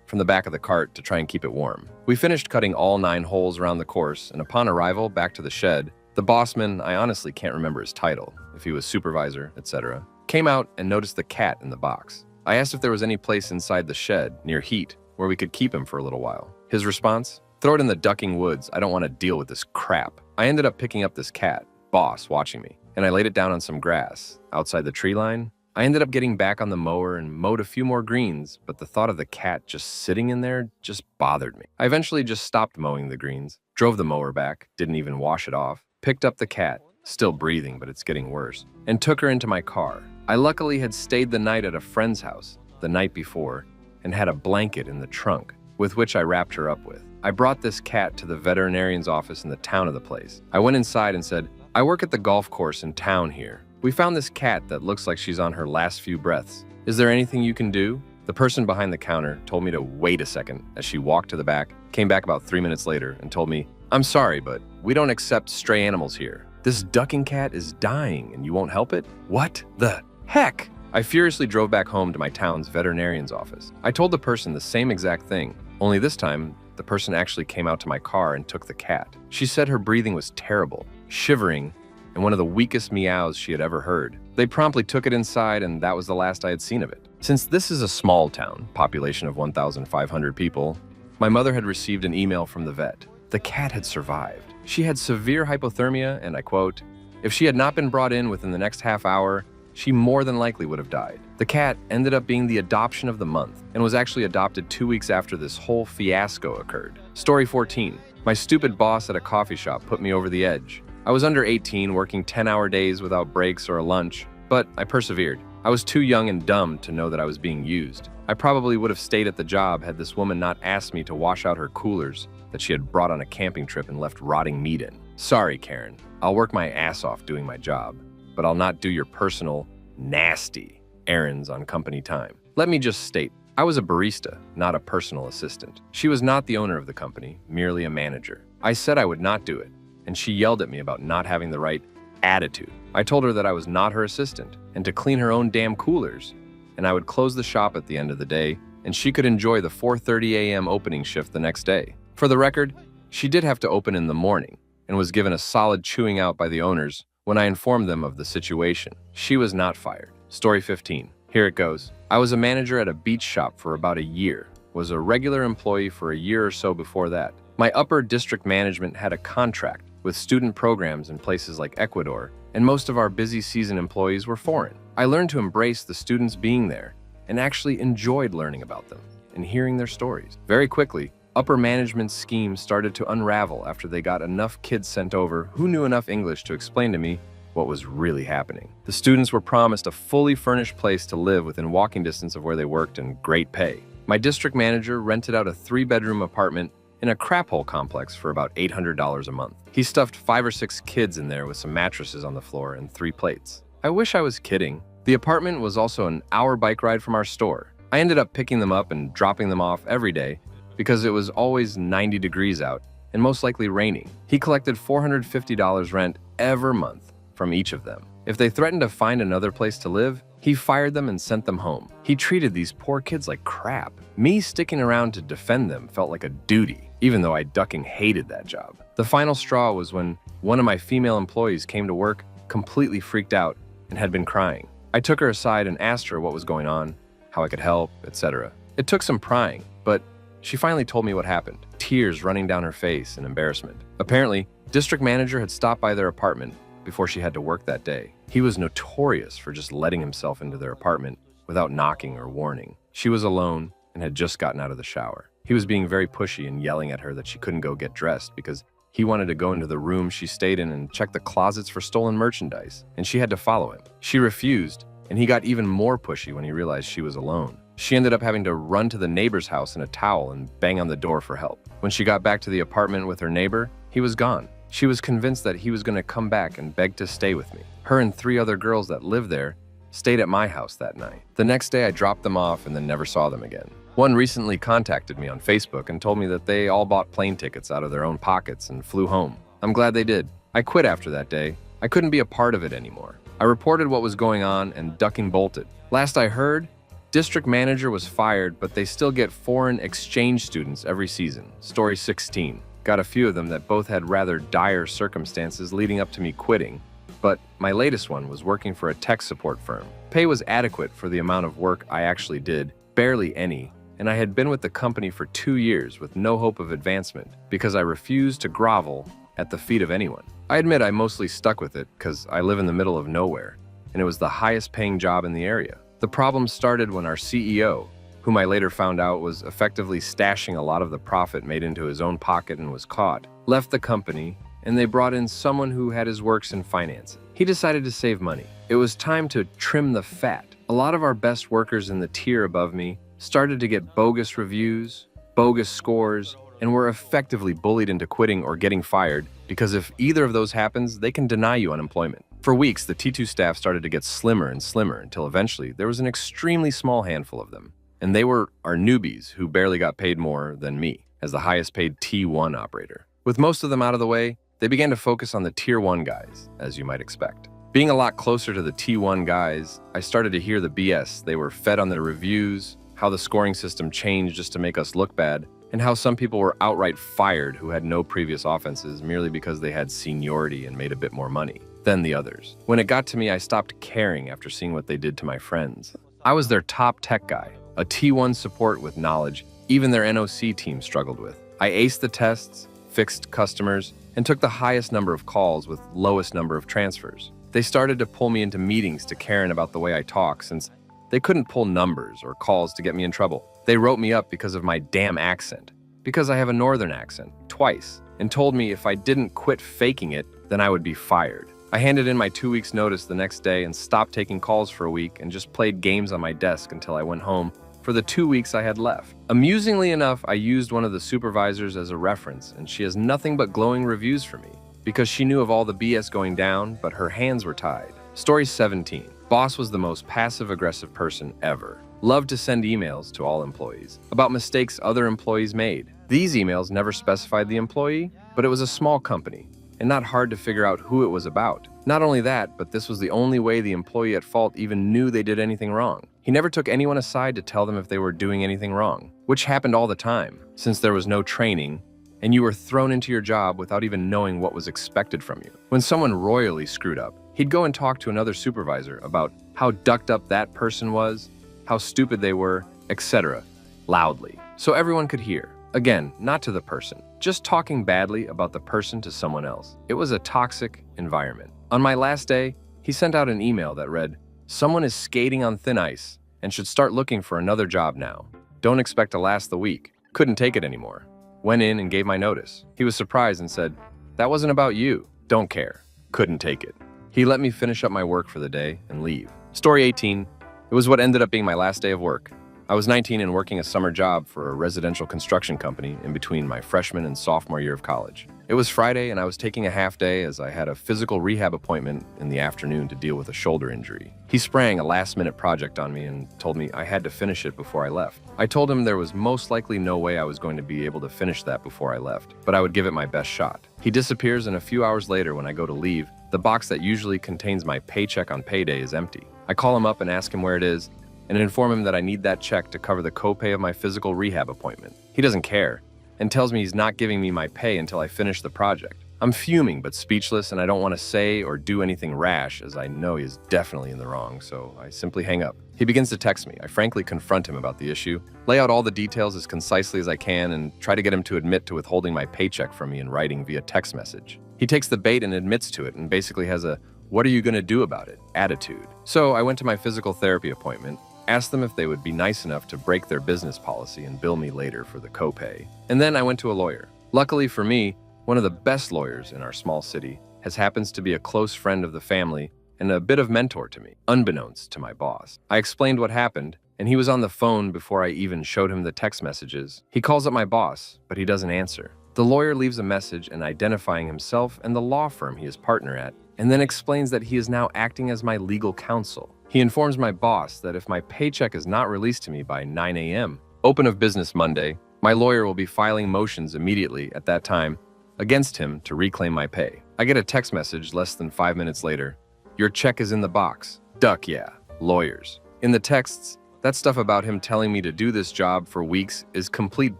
from the back of the cart to try and keep it warm. We finished cutting all 9 holes around the course, and upon arrival back to the shed, the bossman, I honestly can't remember his title, if he was supervisor, etc., came out and noticed the cat in the box. I asked if there was any place inside the shed, near heat, where we could keep him for a little while. His response? Throw it in the ducking woods. I don't want to deal with this crap. I ended up picking up this cat, Boss, watching me, and I laid it down on some grass outside the tree line. I ended up getting back on the mower and mowed a few more greens, but the thought of the cat just sitting in there just bothered me. I eventually just stopped mowing the greens, drove the mower back, didn't even wash it off, picked up the cat, still breathing but it's getting worse, and took her into my car. I luckily had stayed the night at a friend's house the night before and had a blanket in the trunk with which I wrapped her up with. I brought this cat to the veterinarian's office in the town of the place. I went inside and said, I work at the golf course in town here. We found this cat that looks like she's on her last few breaths. Is there anything you can do? The person behind the counter told me to wait a second as she walked to the back, came back about 3 minutes later and told me, I'm sorry, but we don't accept stray animals here. This ducking cat is dying and you won't help it? What the heck? I furiously drove back home to my town's veterinarian's office. I told the person the same exact thing, only this time, the person actually came out to my car and took the cat. She said her breathing was terrible, shivering, and one of the weakest meows she had ever heard. They promptly took it inside, and that was the last I had seen of it. Since this is a small town, population of 1,500 people, my mother had received an email from the vet. The cat had survived. She had severe hypothermia, and I quote, if she had not been brought in within the next half hour, she more than likely would have died. The cat ended up being the adoption of the month and was actually adopted 2 weeks after this whole fiasco occurred. Story 14. My stupid boss at a coffee shop put me over the edge. I was under 18, working 10-hour days without breaks or a lunch, but I persevered. I was too young and dumb to know that I was being used. I probably would have stayed at the job had this woman not asked me to wash out her coolers that she had brought on a camping trip and left rotting meat in. Sorry, Karen. I'll work my ass off doing my job, but I'll not do your personal, nasty errands on company time. Let me just state, I was a barista, not a personal assistant. She was not the owner of the company, merely a manager. I said I would not do it, and she yelled at me about not having the right attitude. I told her that I was not her assistant and to clean her own damn coolers, and I would close the shop at the end of the day, and she could enjoy the 4:30 a.m. opening shift the next day. For the record, she did have to open in the morning and was given a solid chewing out by the owners when I informed them of the situation. She was not fired. Story 15. Here it goes. I was a manager at a beach shop for about a year, was a regular employee for a year or so before that. My upper district management had a contract with student programs in places like Ecuador, and most of our busy season employees were foreign. I learned to embrace the students being there and actually enjoyed learning about them and hearing their stories. Very quickly, upper management's schemes started to unravel after they got enough kids sent over who knew enough English to explain to me what was really happening. The students were promised a fully furnished place to live within walking distance of where they worked and great pay. My district manager rented out a 3-bedroom apartment in a crap hole complex for about $800 a month. He stuffed 5 or 6 kids in there with some mattresses on the floor and 3 plates. I wish I was kidding. The apartment was also an hour bike ride from our store. I ended up picking them up and dropping them off every day because it was always 90 degrees out and most likely raining. He collected $450 rent every month from each of them. If they threatened to find another place to live, he fired them and sent them home. He treated these poor kids like crap. Me sticking around to defend them felt like a duty, even though I ducking hated that job. The final straw was when one of my female employees came to work completely freaked out and had been crying. I took her aside and asked her what was going on, how I could help, etc. It took some prying, but she finally told me what happened, tears running down her face in embarrassment. Apparently, district manager had stopped by their apartment before she had to work that day. He was notorious for just letting himself into their apartment without knocking or warning. She was alone and had just gotten out of the shower. He was being very pushy and yelling at her that she couldn't go get dressed because he wanted to go into the room she stayed in and check the closets for stolen merchandise, and she had to follow him. She refused, and he got even more pushy when he realized she was alone. She ended up having to run to the neighbor's house in a towel and bang on the door for help. When she got back to the apartment with her neighbor, he was gone. She was convinced that he was going to come back and beg to stay with me. Her and 3 other girls that lived there stayed at my house that night. The next day, I dropped them off and then never saw them again. One recently contacted me on Facebook and told me that they all bought plane tickets out of their own pockets and flew home. I'm glad they did. I quit after that day. I couldn't be a part of it anymore. I reported what was going on and ducking bolted. Last I heard, district manager was fired, but they still get foreign exchange students every season. Story 16. Got a few of them that both had rather dire circumstances leading up to me quitting, But my latest one was working for a tech support firm. Pay was adequate for the amount of work I actually did, barely any, and I had been with the company for 2 years with no hope of advancement because I refused to grovel at the feet of anyone. I admit I mostly stuck with it because I live in the middle of nowhere, and it was the highest paying job in the area. The problem started when our CEO, whom I later found out was effectively stashing a lot of the profit made into his own pocket and was caught, left the company, and they brought in someone who had his works in finance. He decided to save money. It was time to trim the fat. A lot of our best workers in the tier above me started to get bogus reviews, bogus scores, and were effectively bullied into quitting or getting fired because if either of those happens, they can deny you unemployment. For weeks, the T2 staff started to get slimmer and slimmer until eventually there was an extremely small handful of them. And they were our newbies who barely got paid more than me as the highest paid T1 operator. With most of them out of the way, they began to focus on the Tier 1 guys, as you might expect. Being a lot closer to the T1 guys, I started to hear the BS they were fed on their reviews, how the scoring system changed just to make us look bad, and how some people were outright fired who had no previous offenses merely because they had seniority and made a bit more money than the others. When it got to me, I stopped caring after seeing what they did to my friends. I was their top tech guy, a T1 support with knowledge even their NOC team struggled with. I aced the tests, fixed customers, and took the highest number of calls with lowest number of transfers. They started to pull me into meetings to Karen about the way I talk since they couldn't pull numbers or calls to get me in trouble. They wrote me up because of my damn accent, because I have a northern accent, twice, and told me if I didn't quit faking it, then I would be fired. I handed in my 2 weeks notice the next day and stopped taking calls for a week and just played games on my desk until I went home for the 2 weeks I had left. Amusingly enough, I used one of the supervisors as a reference, and she has nothing but glowing reviews for me because she knew of all the BS going down, but her hands were tied. Story 17. Boss was the most passive-aggressive person ever. Loved to send emails to all employees about mistakes other employees made. These emails never specified the employee, but it was a small company and not hard to figure out who it was about. Not only that, but this was the only way the employee at fault even knew they did anything wrong. He never took anyone aside to tell them if they were doing anything wrong, which happened all the time, since there was no training, and you were thrown into your job without even knowing what was expected from you. When someone royally screwed up, he'd go and talk to another supervisor about how ducked up that person was, how stupid they were, etc., loudly, so everyone could hear. Again, not to the person, just talking badly about the person to someone else. It was a toxic environment. On my last day, he sent out an email that read, "Someone is skating on thin ice and should start looking for another job now. Don't expect to last the week." Couldn't take it anymore. Went in and gave my notice. He was surprised and said, "That wasn't about you." Don't care. Couldn't take it. He let me finish up my work for the day and leave. Story 18. It was what ended up being my last day of work. I was 19 and working a summer job for a residential construction company in between my freshman and sophomore year of college. It was Friday and I was taking a half day as I had a physical rehab appointment in the afternoon to deal with a shoulder injury. He sprang a last-minute project on me and told me I had to finish it before I left. I told him there was most likely no way I was going to be able to finish that before I left, but I would give it my best shot. He disappears and a few hours later when I go to leave, the box that usually contains my paycheck on payday is empty. I call him up and ask him where it is, and inform him that I need that check to cover the copay of my physical rehab appointment. He doesn't care, and tells me he's not giving me my pay until I finish the project. I'm fuming but speechless, and I don't want to say or do anything rash as I know he is definitely in the wrong, so I simply hang up. He begins to text me. I frankly confront him about the issue, lay out all the details as concisely as I can, and try to get him to admit to withholding my paycheck from me in writing via text message. He takes the bait and admits to it and basically has a "what are you going to do about it" attitude. So I went to my physical therapy appointment, asked them if they would be nice enough to break their business policy and bill me later for the copay. And then I went to a lawyer. Luckily for me, one of the best lawyers in our small city happens to be a close friend of the family and a bit of mentor to me, unbeknownst to my boss. I explained what happened, and he was on the phone before I even showed him the text messages. He calls up my boss, but he doesn't answer. The lawyer leaves a message and identifying himself and the law firm he is partner at, and then explains that he is now acting as my legal counsel. He informs my boss that if my paycheck is not released to me by 9 a.m., open of business Monday, my lawyer will be filing motions immediately at that time against him to reclaim my pay. I get a text message less than 5 minutes later. "Your check is in the box." Duck, yeah. Lawyers. In the texts, that stuff about him telling me to do this job for weeks is complete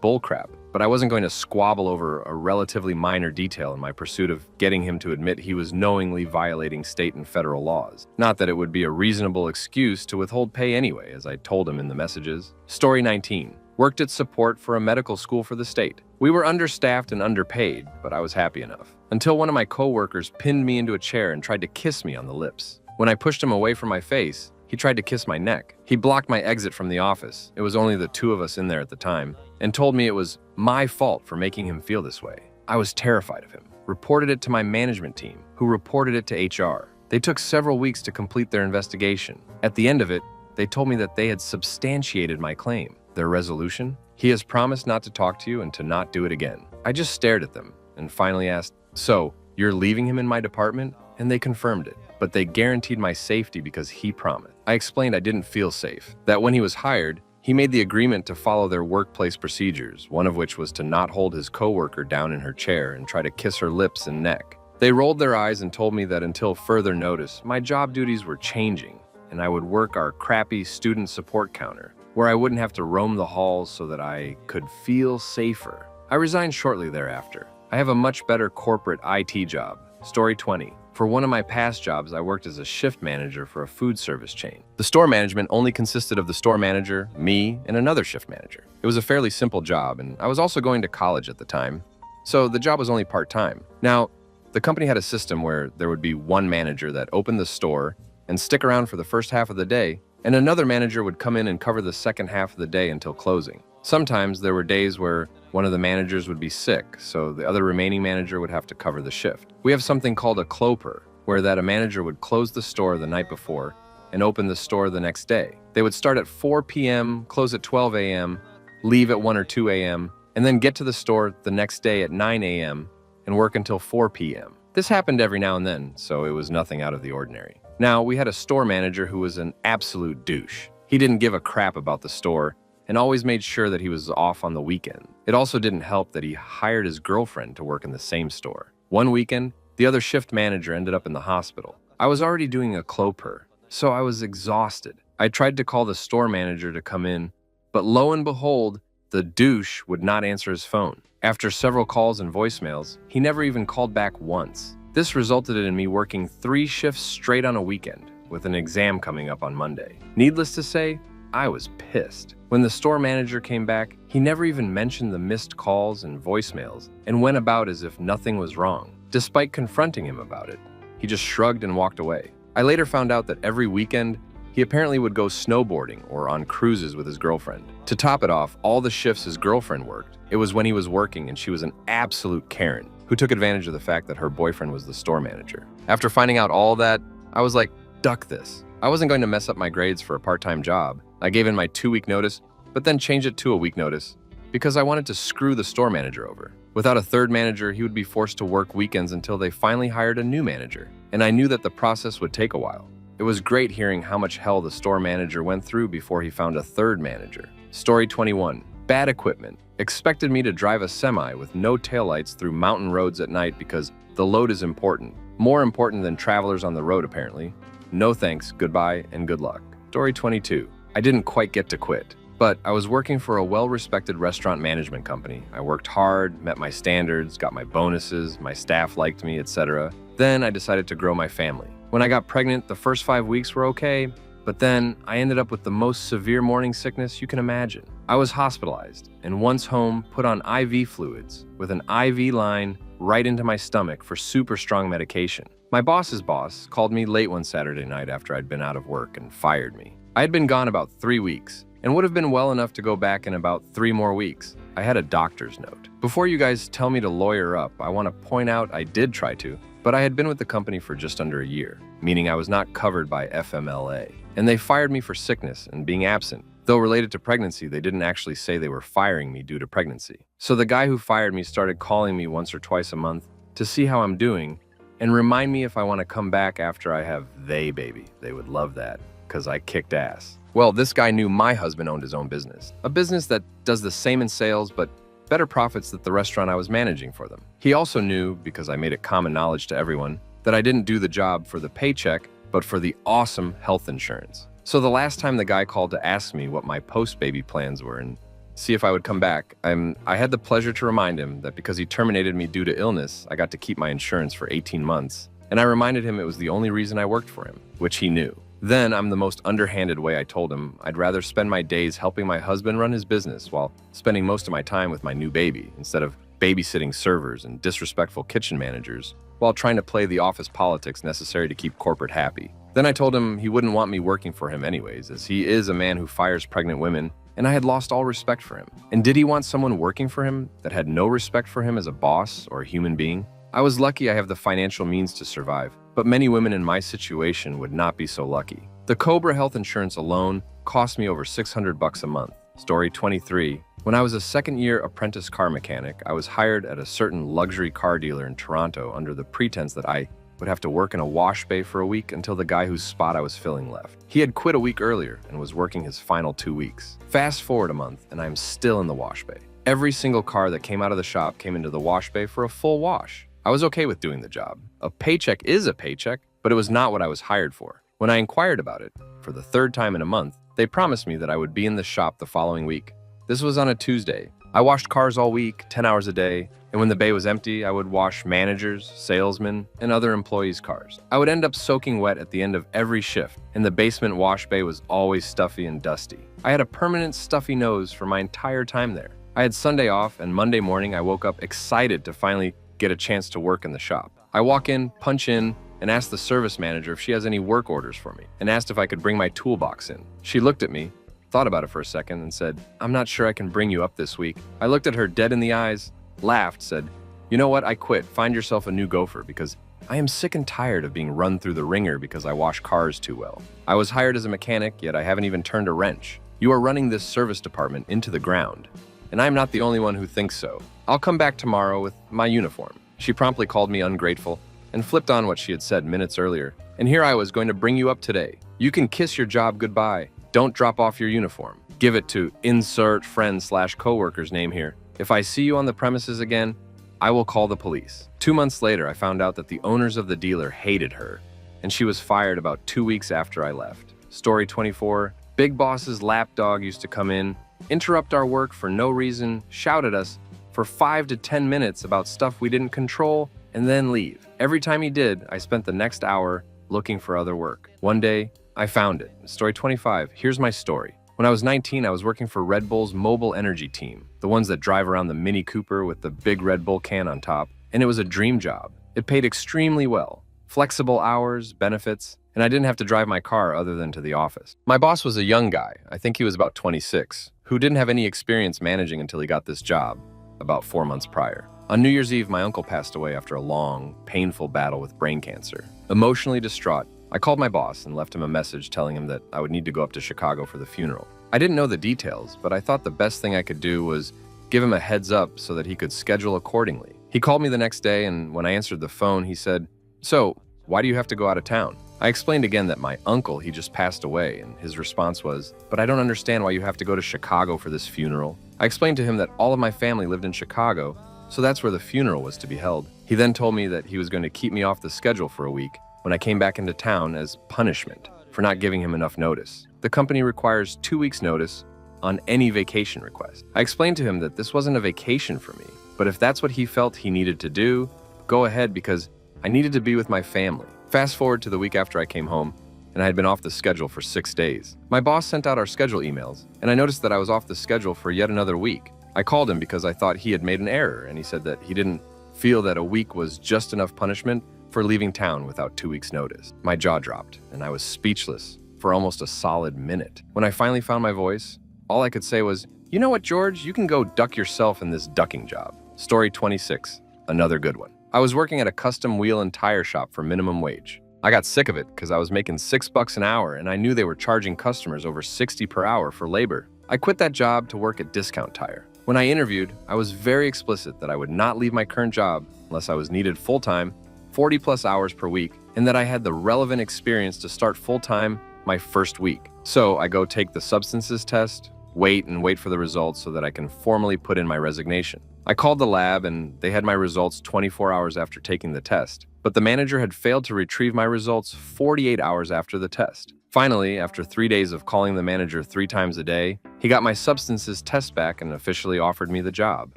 bullcrap. but I wasn't going to squabble over a relatively minor detail in my pursuit of getting him to admit he was knowingly violating state and federal laws. Not that it would be a reasonable excuse to withhold pay anyway, as I told him in the messages. Story 19. Worked at support for a medical school for the state. We were understaffed and underpaid, but I was happy enough. Until one of my coworkers pinned me into a chair and tried to kiss me on the lips. When I pushed him away from my face, he tried to kiss my neck. He blocked my exit from the office. It was only the two of us in there at the time, and told me it was my fault for making him feel this way. I was terrified of him. Reported it to my management team, who reported it to HR. They took several weeks to complete their investigation. At the end of it, they told me that they had substantiated my claim. Their resolution? He has promised not to talk to you and to not do it again. I just stared at them and finally asked, "So, you're leaving him in my department?" And they confirmed it, but they guaranteed my safety because he promised. I explained I didn't feel safe, that when he was hired, he made the agreement to follow their workplace procedures, one of which was to not hold his coworker down in her chair and try to kiss her lips and neck. They rolled their eyes and told me that until further notice, my job duties were changing, and I would work our crappy student support counter, where I wouldn't have to roam the halls so that I could feel safer. I resigned shortly thereafter. I have a much better corporate IT job. Story 20. For one of my past jobs, I worked as a shift manager for a food service chain. The store management only consisted of the store manager, me, and another shift manager. It was a fairly simple job, and I was also going to college at the time, so the job was only part-time. Now, the company had a system where there would be one manager that opened the store and stick around for the first half of the day, and another manager would come in and cover the second half of the day until closing. Sometimes there were days where one of the managers would be sick, so the other remaining manager would have to cover the shift. We have something called a cloper, where that a manager would close the store the night before and open the store the next day. They would start at 4 p.m., close at 12 a.m., leave at 1 or 2 a.m., and then get to the store the next day at 9 a.m. and work until 4 p.m. This happened every now and then, so it was nothing out of the ordinary. Now, we had a store manager who was an absolute douche. He didn't give a crap about the store and always made sure that he was off on the weekend. It also didn't help that he hired his girlfriend to work in the same store. One weekend, the other shift manager ended up in the hospital. I was already doing a cloper, so I was exhausted. I tried to call the store manager to come in, but lo and behold, the douche would not answer his phone. After several calls and voicemails, he never even called back once. This resulted in me working 3 shifts straight on a weekend, with an exam coming up on Monday. Needless to say, I was pissed. When the store manager came back, he never even mentioned the missed calls and voicemails and went about as if nothing was wrong. Despite confronting him about it, he just shrugged and walked away. I later found out that every weekend, he apparently would go snowboarding or on cruises with his girlfriend. To top it off, all the shifts his girlfriend worked, it was when he was working and she was an absolute Karen who took advantage of the fact that her boyfriend was the store manager. After finding out all that, I was like, duck this. I wasn't going to mess up my grades for a part-time job. I gave in my 2-week notice, but then changed it to a week notice because I wanted to screw the store manager over. Without a third manager, he would be forced to work weekends until they finally hired a new manager, and I knew that the process would take a while. It was great hearing how much hell the store manager went through before he found a third manager. Story 21. Bad equipment. Expected me to drive a semi with no taillights through mountain roads at night because the load is important. More important than travelers on the road, apparently. No thanks, goodbye, and good luck. Story 22. I didn't quite get to quit, but I was working for a well-respected restaurant management company. I worked hard, met my standards, got my bonuses, my staff liked me, etc. Then I decided to grow my family. When I got pregnant, the first 5 weeks were okay, but then I ended up with the most severe morning sickness you can imagine. I was hospitalized and once home put on IV fluids with an IV line right into my stomach for super strong medication. My boss's boss called me late one Saturday night after I'd been out of work and fired me. I had been gone about 3 weeks and would have been well enough to go back in about 3 more weeks. I had a doctor's note. Before you guys tell me to lawyer up, I want to point out I did try to, but I had been with the company for just under a year, meaning I was not covered by FMLA. And they fired me for sickness and being absent. Though related to pregnancy, they didn't actually say they were firing me due to pregnancy. So the guy who fired me started calling me once or twice a month to see how I'm doing and remind me if I want to come back after I have they baby. They would love that, because I kicked ass. Well, this guy knew my husband owned his own business. A business that does the same in sales, but better profits than the restaurant I was managing for them. He also knew, because I made it common knowledge to everyone, that I didn't do the job for the paycheck, but for the awesome health insurance. So the last time the guy called to ask me what my post-baby plans were and see if I would come back. I had the pleasure to remind him that because he terminated me due to illness, I got to keep my insurance for 18 months. And I reminded him it was the only reason I worked for him, which he knew. Then, I'm the most underhanded way I told him I'd rather spend my days helping my husband run his business while spending most of my time with my new baby, instead of babysitting servers and disrespectful kitchen managers, while trying to play the office politics necessary to keep corporate happy. Then I told him he wouldn't want me working for him anyways, as he is a man who fires pregnant women, and I had lost all respect for him. And did he want someone working for him that had no respect for him as a boss or a human being? I was lucky I have the financial means to survive, but many women in my situation would not be so lucky. The Cobra health insurance alone cost me over $600 a month. Story 23. When I was a second-year apprentice car mechanic, I was hired at a certain luxury car dealer in Toronto under the pretense that I would have to work in a wash bay for a week until the guy whose spot I was filling left. He had quit a week earlier and was working his final 2 weeks. Fast forward a month, and I'm still in the wash bay. Every single car that came out of the shop came into the wash bay for a full wash. I was okay with doing the job. A paycheck is a paycheck, but it was not what I was hired for. When I inquired about it, for the third time in a month, they promised me that I would be in the shop the following week. This was on a Tuesday. I washed cars all week, 10 hours a day, and when the bay was empty, I would wash managers, salesmen, and other employees' cars. I would end up soaking wet at the end of every shift, and the basement wash bay was always stuffy and dusty. I had a permanent stuffy nose for my entire time there. I had Sunday off, and Monday morning I woke up excited to finally get a chance to work in the shop. I walk in, punch in, and ask the service manager if she has any work orders for me, and asked if I could bring my toolbox in. She looked at me, thought about it for a second, and said, "I'm not sure I can bring you up this week." I looked at her dead in the eyes, laughed, said, "You know what? I quit. Find yourself a new gopher, because I am sick and tired of being run through the ringer because I wash cars too well. I was hired as a mechanic, yet I haven't even turned a wrench. You are running this service department into the ground, and I'm not the only one who thinks so. I'll come back tomorrow with my uniform." She promptly called me ungrateful and flipped on what she had said minutes earlier. And here I was going to bring you up today. You can kiss your job goodbye. Don't drop off your uniform. Give it to insert friend/coworker's name here. If I see you on the premises again, I will call the police. 2 months later, I found out that the owners of the dealer hated her, and she was fired about 2 weeks after I left. Story 24. Big Boss's lapdog used to come in, interrupt our work for no reason, shout at us for 5 to 10 minutes about stuff we didn't control, and then leave. Every time he did, I spent the next hour looking for other work. One day, I found it. Story 25. Here's my story. When I was 19, I was working for Red Bull's mobile energy team, the ones that drive around the Mini Cooper with the big Red Bull can on top, and it was a dream job. It paid extremely well. Flexible hours, benefits, and I didn't have to drive my car other than to the office. My boss was a young guy, I think he was about 26, who didn't have any experience managing until he got this job about 4 months prior. On New Year's Eve, my uncle passed away after a long, painful battle with brain cancer. Emotionally distraught, I called my boss and left him a message telling him that I would need to go up to Chicago for the funeral. I didn't know the details, but I thought the best thing I could do was give him a heads up so that he could schedule accordingly. He called me the next day, and when I answered the phone, he said, "So, why do you have to go out of town?" I explained again that my uncle, he just passed away, and his response was, "But I don't understand why you have to go to Chicago for this funeral." I explained to him that all of my family lived in Chicago, so that's where the funeral was to be held. He then told me that he was going to keep me off the schedule for a week when I came back into town as punishment for not giving him enough notice. The company requires 2 weeks' notice on any vacation request. I explained to him that this wasn't a vacation for me, but if that's what he felt he needed to do, go ahead, because I needed to be with my family. Fast forward to the week after I came home, and I had been off the schedule for 6 days. My boss sent out our schedule emails, and I noticed that I was off the schedule for yet another week. I called him because I thought he had made an error, and he said that he didn't feel that a week was just enough punishment for leaving town without 2 weeks' notice. My jaw dropped, and I was speechless for almost a solid minute. When I finally found my voice, all I could say was, "You know what, George? You can go duck yourself in this ducking job." Story 26. Another good one. I was working at a custom wheel and tire shop for minimum wage. I got sick of it because I was making $6 an hour, and I knew they were charging customers over $60 per hour for labor. I quit that job to work at Discount Tire. When I interviewed, I was very explicit that I would not leave my current job unless I was needed full-time, 40-plus hours per week, and that I had the relevant experience to start full-time my first week. So I go take the substances test, wait for the results so that I can formally put in my resignation. I called the lab, and they had my results 24 hours after taking the test. But the manager had failed to retrieve my results 48 hours after the test. Finally, after 3 days of calling the manager 3 times a day, he got my substances test back and officially offered me the job.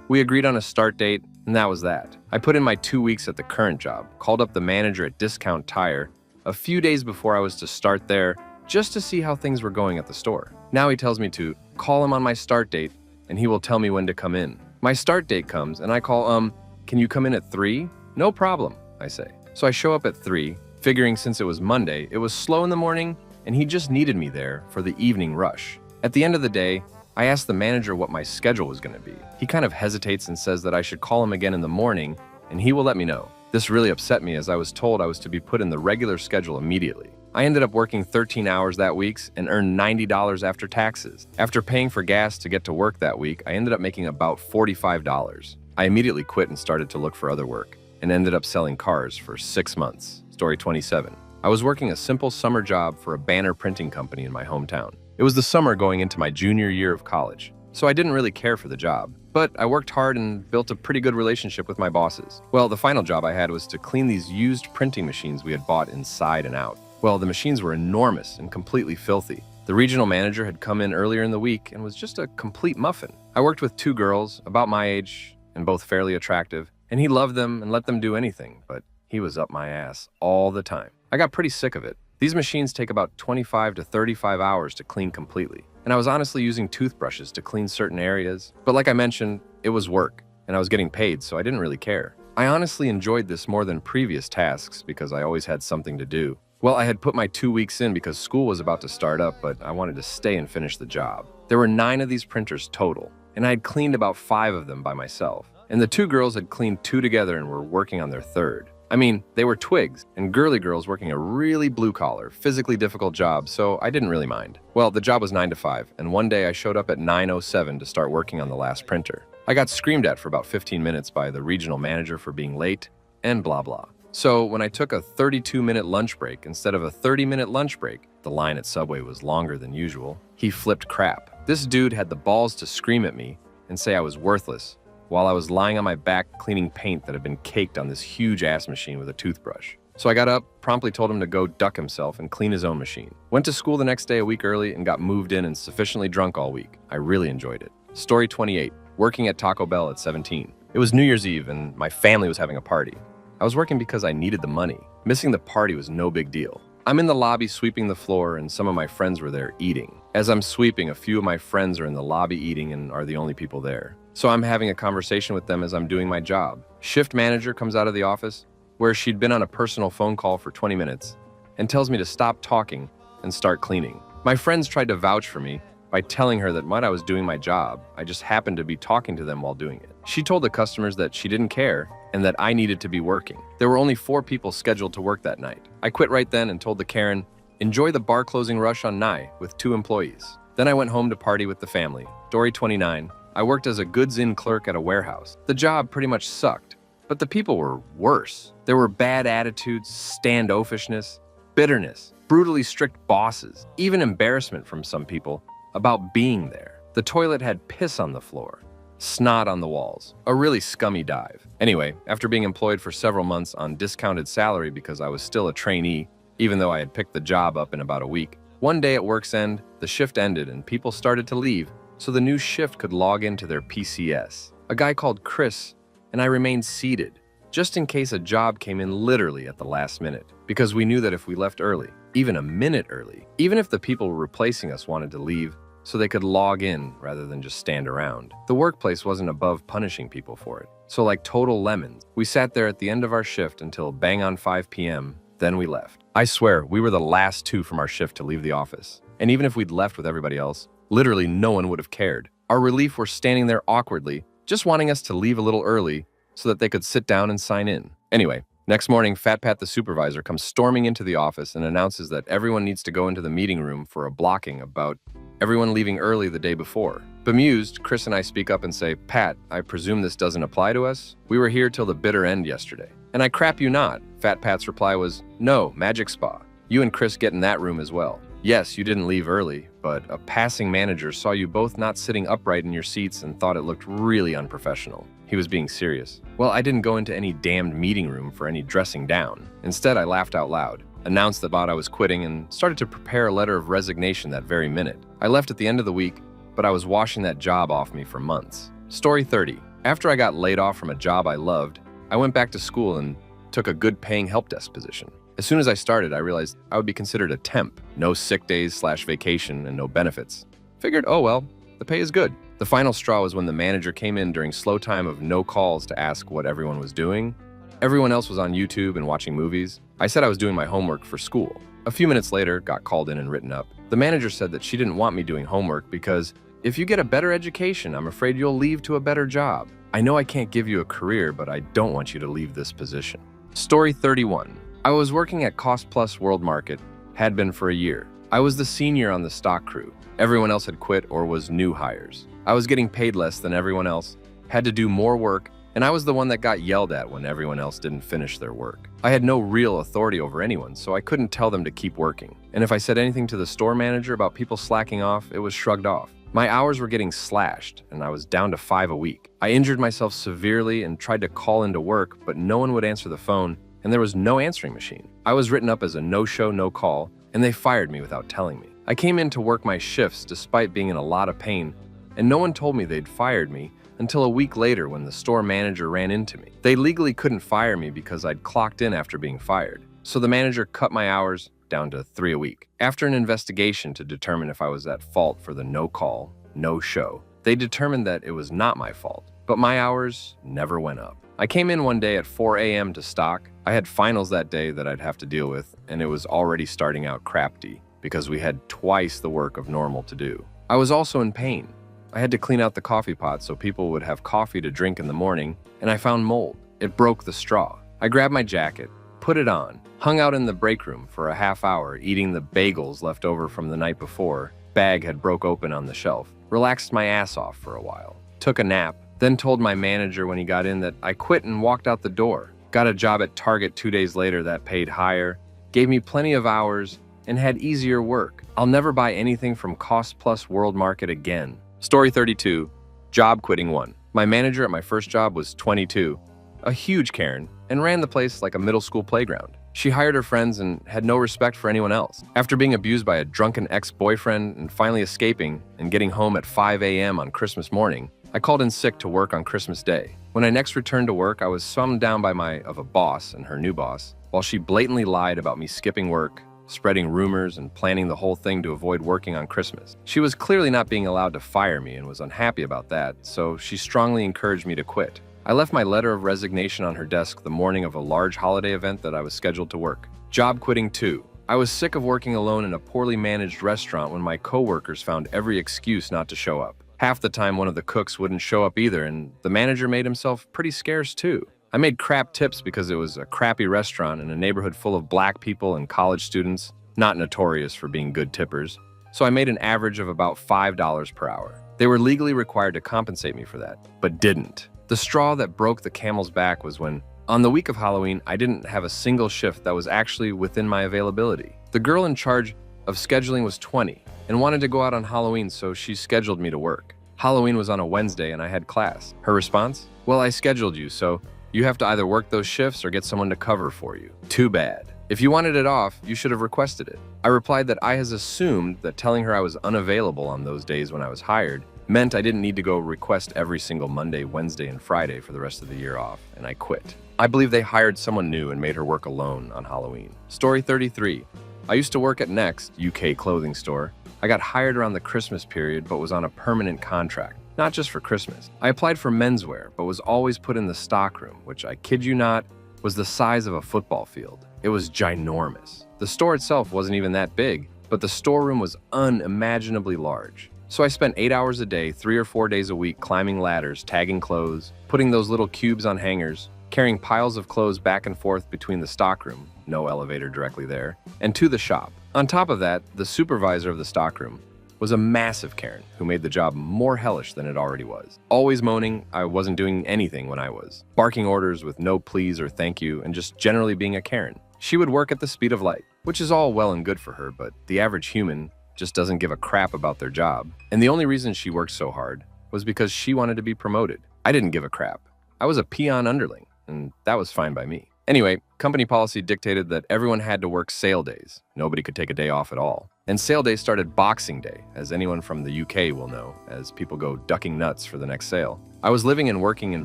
We agreed on a start date, and that was that. I put in my 2 weeks at the current job, called up the manager at Discount Tire a few days before I was to start there just to see how things were going at the store. Now he tells me to call him on my start date, and he will tell me when to come in. My start date comes, and I call, can you come in at 3? No problem, I say. So I show up at 3, figuring since it was Monday, it was slow in the morning, and he just needed me there for the evening rush. At the end of the day, I asked the manager what my schedule was going to be. He kind of hesitates and says that I should call him again in the morning, and he will let me know. This really upset me as I was told I was to be put in the regular schedule immediately. I ended up working 13 hours that week and earned $90 after taxes. After paying for gas to get to work that week, I ended up making about $45. I immediately quit and started to look for other work, and ended up selling cars for 6 months. Story 27. I was working a simple summer job for a banner printing company in my hometown. It was the summer going into my junior year of college, so I didn't really care for the job. But I worked hard and built a pretty good relationship with my bosses. Well, the final job I had was to clean these used printing machines we had bought inside and out. Well, the machines were enormous and completely filthy. The regional manager had come in earlier in the week and was just a complete muffin. I worked with 2 girls, about my age, and both fairly attractive, and he loved them and let them do anything, but he was up my ass all the time. I got pretty sick of it. These machines take about 25 to 35 hours to clean completely, and I was honestly using toothbrushes to clean certain areas. But like I mentioned, it was work, and I was getting paid, so I didn't really care. I honestly enjoyed this more than previous tasks because I always had something to do. Well, I had put my 2 weeks in because school was about to start up, but I wanted to stay and finish the job. There were 9 of these printers total, and I had cleaned about 5 of them by myself. And the 2 girls had cleaned 2 together and were working on their 3rd. I mean, they were twigs and girly girls working a really blue-collar, physically difficult job, so I didn't really mind. Well, the job was 9 to 5, and one day I showed up at 9:07 to start working on the last printer. I got screamed at for about 15 minutes by the regional manager for being late, and blah blah. So when I took a 32-minute lunch break instead of a 30-minute lunch break, the line at Subway was longer than usual, he flipped crap. This dude had the balls to scream at me and say I was worthless, while I was lying on my back cleaning paint that had been caked on this huge ass machine with a toothbrush. So I got up, promptly told him to go duck himself and clean his own machine. Went to school the next day a week early and got moved in and sufficiently drunk all week. I really enjoyed it. Story 28. Working at Taco Bell at 17. It was New Year's Eve and my family was having a party. I was working because I needed the money. Missing the party was no big deal. I'm in the lobby sweeping the floor and some of my friends were there eating. As I'm sweeping, a few of my friends are in the lobby eating and are the only people there. So I'm having a conversation with them as I'm doing my job. Shift manager comes out of the office, where she'd been on a personal phone call for 20 minutes, and tells me to stop talking and start cleaning. My friends tried to vouch for me by telling her that when I was doing my job, I just happened to be talking to them while doing it. She told the customers that she didn't care and that I needed to be working. There were only 4 people scheduled to work that night. I quit right then and told the Karen, enjoy the bar closing rush on Nye with 2 employees. Then I went home to party with the family. Story 29. I worked as a goods-in clerk at a warehouse. The job pretty much sucked, but the people were worse. There were bad attitudes, standoffishness, bitterness, brutally strict bosses, even embarrassment from some people about being there. The toilet had piss on the floor, snot on the walls, a really scummy dive. Anyway, after being employed for several months on discounted salary because I was still a trainee, even though I had picked the job up in about a week, one day at work's end, the shift ended and people started to leave, so the new shift could log into their PCS. A guy called Chris, and I remained seated, just in case a job came in literally at the last minute, because we knew that if we left early, even a minute early, even if the people replacing us wanted to leave, so they could log in rather than just stand around. The workplace wasn't above punishing people for it. So like total lemons, we sat there at the end of our shift until bang on 5 p.m., then we left. I swear, we were the last 2 from our shift to leave the office. And even if we'd left with everybody else, literally no one would have cared. Our relief were standing there awkwardly, just wanting us to leave a little early so that they could sit down and sign in. Anyway, next morning, Fat Pat the supervisor comes storming into the office and announces that everyone needs to go into the meeting room for a blocking about everyone leaving early the day before. Bemused, Chris and I speak up and say, Pat, I presume this doesn't apply to us? We were here till the bitter end yesterday. And I crap you not. Fat Pat's reply was, no, Magic Spa. You and Chris get in that room as well. Yes, you didn't leave early, but a passing manager saw you both not sitting upright in your seats and thought it looked really unprofessional. He was being serious. Well, I didn't go into any damned meeting room for any dressing down. Instead, I laughed out loud. announced that I was quitting, and started to prepare a letter of resignation that very minute. I left at the end of the week, but I was washing that job off me for months. Story 30. After I got laid off from a job I loved, I went back to school and took a good-paying help desk position. As soon as I started, I realized I would be considered a temp. No sick days/vacation and no benefits. Figured, oh well, the pay is good. The final straw was when the manager came in during slow time of no calls to ask what everyone was doing. Everyone else was on YouTube and watching movies. I said I was doing my homework for school. A few minutes later, got called in and written up. The manager said that she didn't want me doing homework because if you get a better education, I'm afraid you'll leave to a better job. I know I can't give you a career, but I don't want you to leave this position. Story 31. I was working at Cost Plus World Market, had been for a year. I was the senior on the stock crew. Everyone else had quit or was new hires. I was getting paid less than everyone else, had to do more work, and I was the one that got yelled at when everyone else didn't finish their work. I had no real authority over anyone, so I couldn't tell them to keep working. And if I said anything to the store manager about people slacking off, it was shrugged off. My hours were getting slashed, and I was down to 5 a week. I injured myself severely and tried to call into work, but no one would answer the phone, and there was no answering machine. I was written up as a no-show, no-call, and they fired me without telling me. I came in to work my shifts despite being in a lot of pain, and no one told me they'd fired me until a week later when the store manager ran into me. They legally couldn't fire me because I'd clocked in after being fired, so the manager cut my hours down to 3 a week. After an investigation to determine if I was at fault for the no-call, no-show, they determined that it was not my fault, but my hours never went up. I came in one day at 4 a.m. to stock. I had finals that day that I'd have to deal with, and it was already starting out crafty because we had twice the work of normal to do. I was also in pain. I had to clean out the coffee pot so people would have coffee to drink in the morning, and I found mold. It broke the straw. I grabbed my jacket, put it on, hung out in the break room for a half hour eating the bagels left over from the night before. Bag had broke open on the shelf. Relaxed my ass off for a while. Took a nap. Then told my manager when he got in that I quit and walked out the door. Got a job at Target 2 days later that paid higher, gave me plenty of hours, and had easier work. I'll never buy anything from Cost Plus World Market again. Story 32. Job quitting 1. My manager at my first job was 22, a huge Karen, and ran the place like a middle school playground. She hired her friends and had no respect for anyone else. After being abused by a drunken ex-boyfriend and finally escaping and getting home at 5 a.m. on Christmas morning, I called in sick to work on Christmas Day. When I next returned to work, I was summoned down by a boss and her new boss, while she blatantly lied about me skipping work, spreading rumors, and planning the whole thing to avoid working on Christmas. She was clearly not being allowed to fire me and was unhappy about that, so she strongly encouraged me to quit. I left my letter of resignation on her desk the morning of a large holiday event that I was scheduled to work. Job quitting 2. I was sick of working alone in a poorly managed restaurant when my coworkers found every excuse not to show up. Half the time, one of the cooks wouldn't show up either, and the manager made himself pretty scarce too. I made crap tips because it was a crappy restaurant in a neighborhood full of black people and college students, not notorious for being good tippers, so I made an average of about $5 per hour. They were legally required to compensate me for that, but didn't. The straw that broke the camel's back was when, on the week of Halloween, I didn't have a single shift that was actually within my availability. The girl in charge of scheduling was 20 and wanted to go out on Halloween, so she scheduled me to work. Halloween was on a Wednesday and I had class. Her response? Well, I scheduled you, so you have to either work those shifts or get someone to cover for you. Too bad. If you wanted it off, you should have requested it. I replied that I has assumed that telling her I was unavailable on those days when I was hired meant I didn't need to go request every single Monday, Wednesday, and Friday for the rest of the year off, and I quit. I believe they hired someone new and made her work alone on Halloween. Story 33. I used to work at Next, UK clothing store. I got hired around the Christmas period but was on a permanent contract, not just for Christmas. I applied for menswear but was always put in the stockroom, which I kid you not, was the size of a football field. It was ginormous. The store itself wasn't even that big, but the storeroom was unimaginably large. So I spent 8 hours a day, 3 or 4 days a week climbing ladders, tagging clothes, putting those little cubes on hangers, carrying piles of clothes back and forth between the stockroom, no elevator directly there, and to the shop. On top of that, the supervisor of the stockroom was a massive Karen who made the job more hellish than it already was. Always moaning I wasn't doing anything when I was, barking orders with no please or thank you, and just generally being a Karen. She would work at the speed of light, which is all well and good for her, but the average human just doesn't give a crap about their job. And the only reason she worked so hard was because she wanted to be promoted. I didn't give a crap. I was a peon underling, and that was fine by me. Anyway, company policy dictated that everyone had to work sale days. Nobody could take a day off at all. And sale day started Boxing Day, as anyone from the UK will know, as people go ducking nuts for the next sale. I was living and working in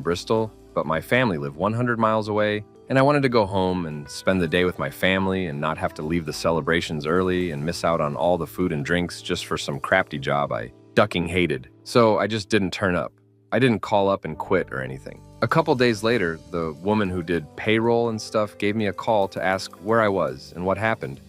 Bristol, but my family lived 100 miles away, and I wanted to go home and spend the day with my family and not have to leave the celebrations early and miss out on all the food and drinks just for some crafty job I ducking hated. So I just didn't turn up. I didn't call up and quit or anything. A couple days later, the woman who did payroll and stuff gave me a call to ask where I was and what happened.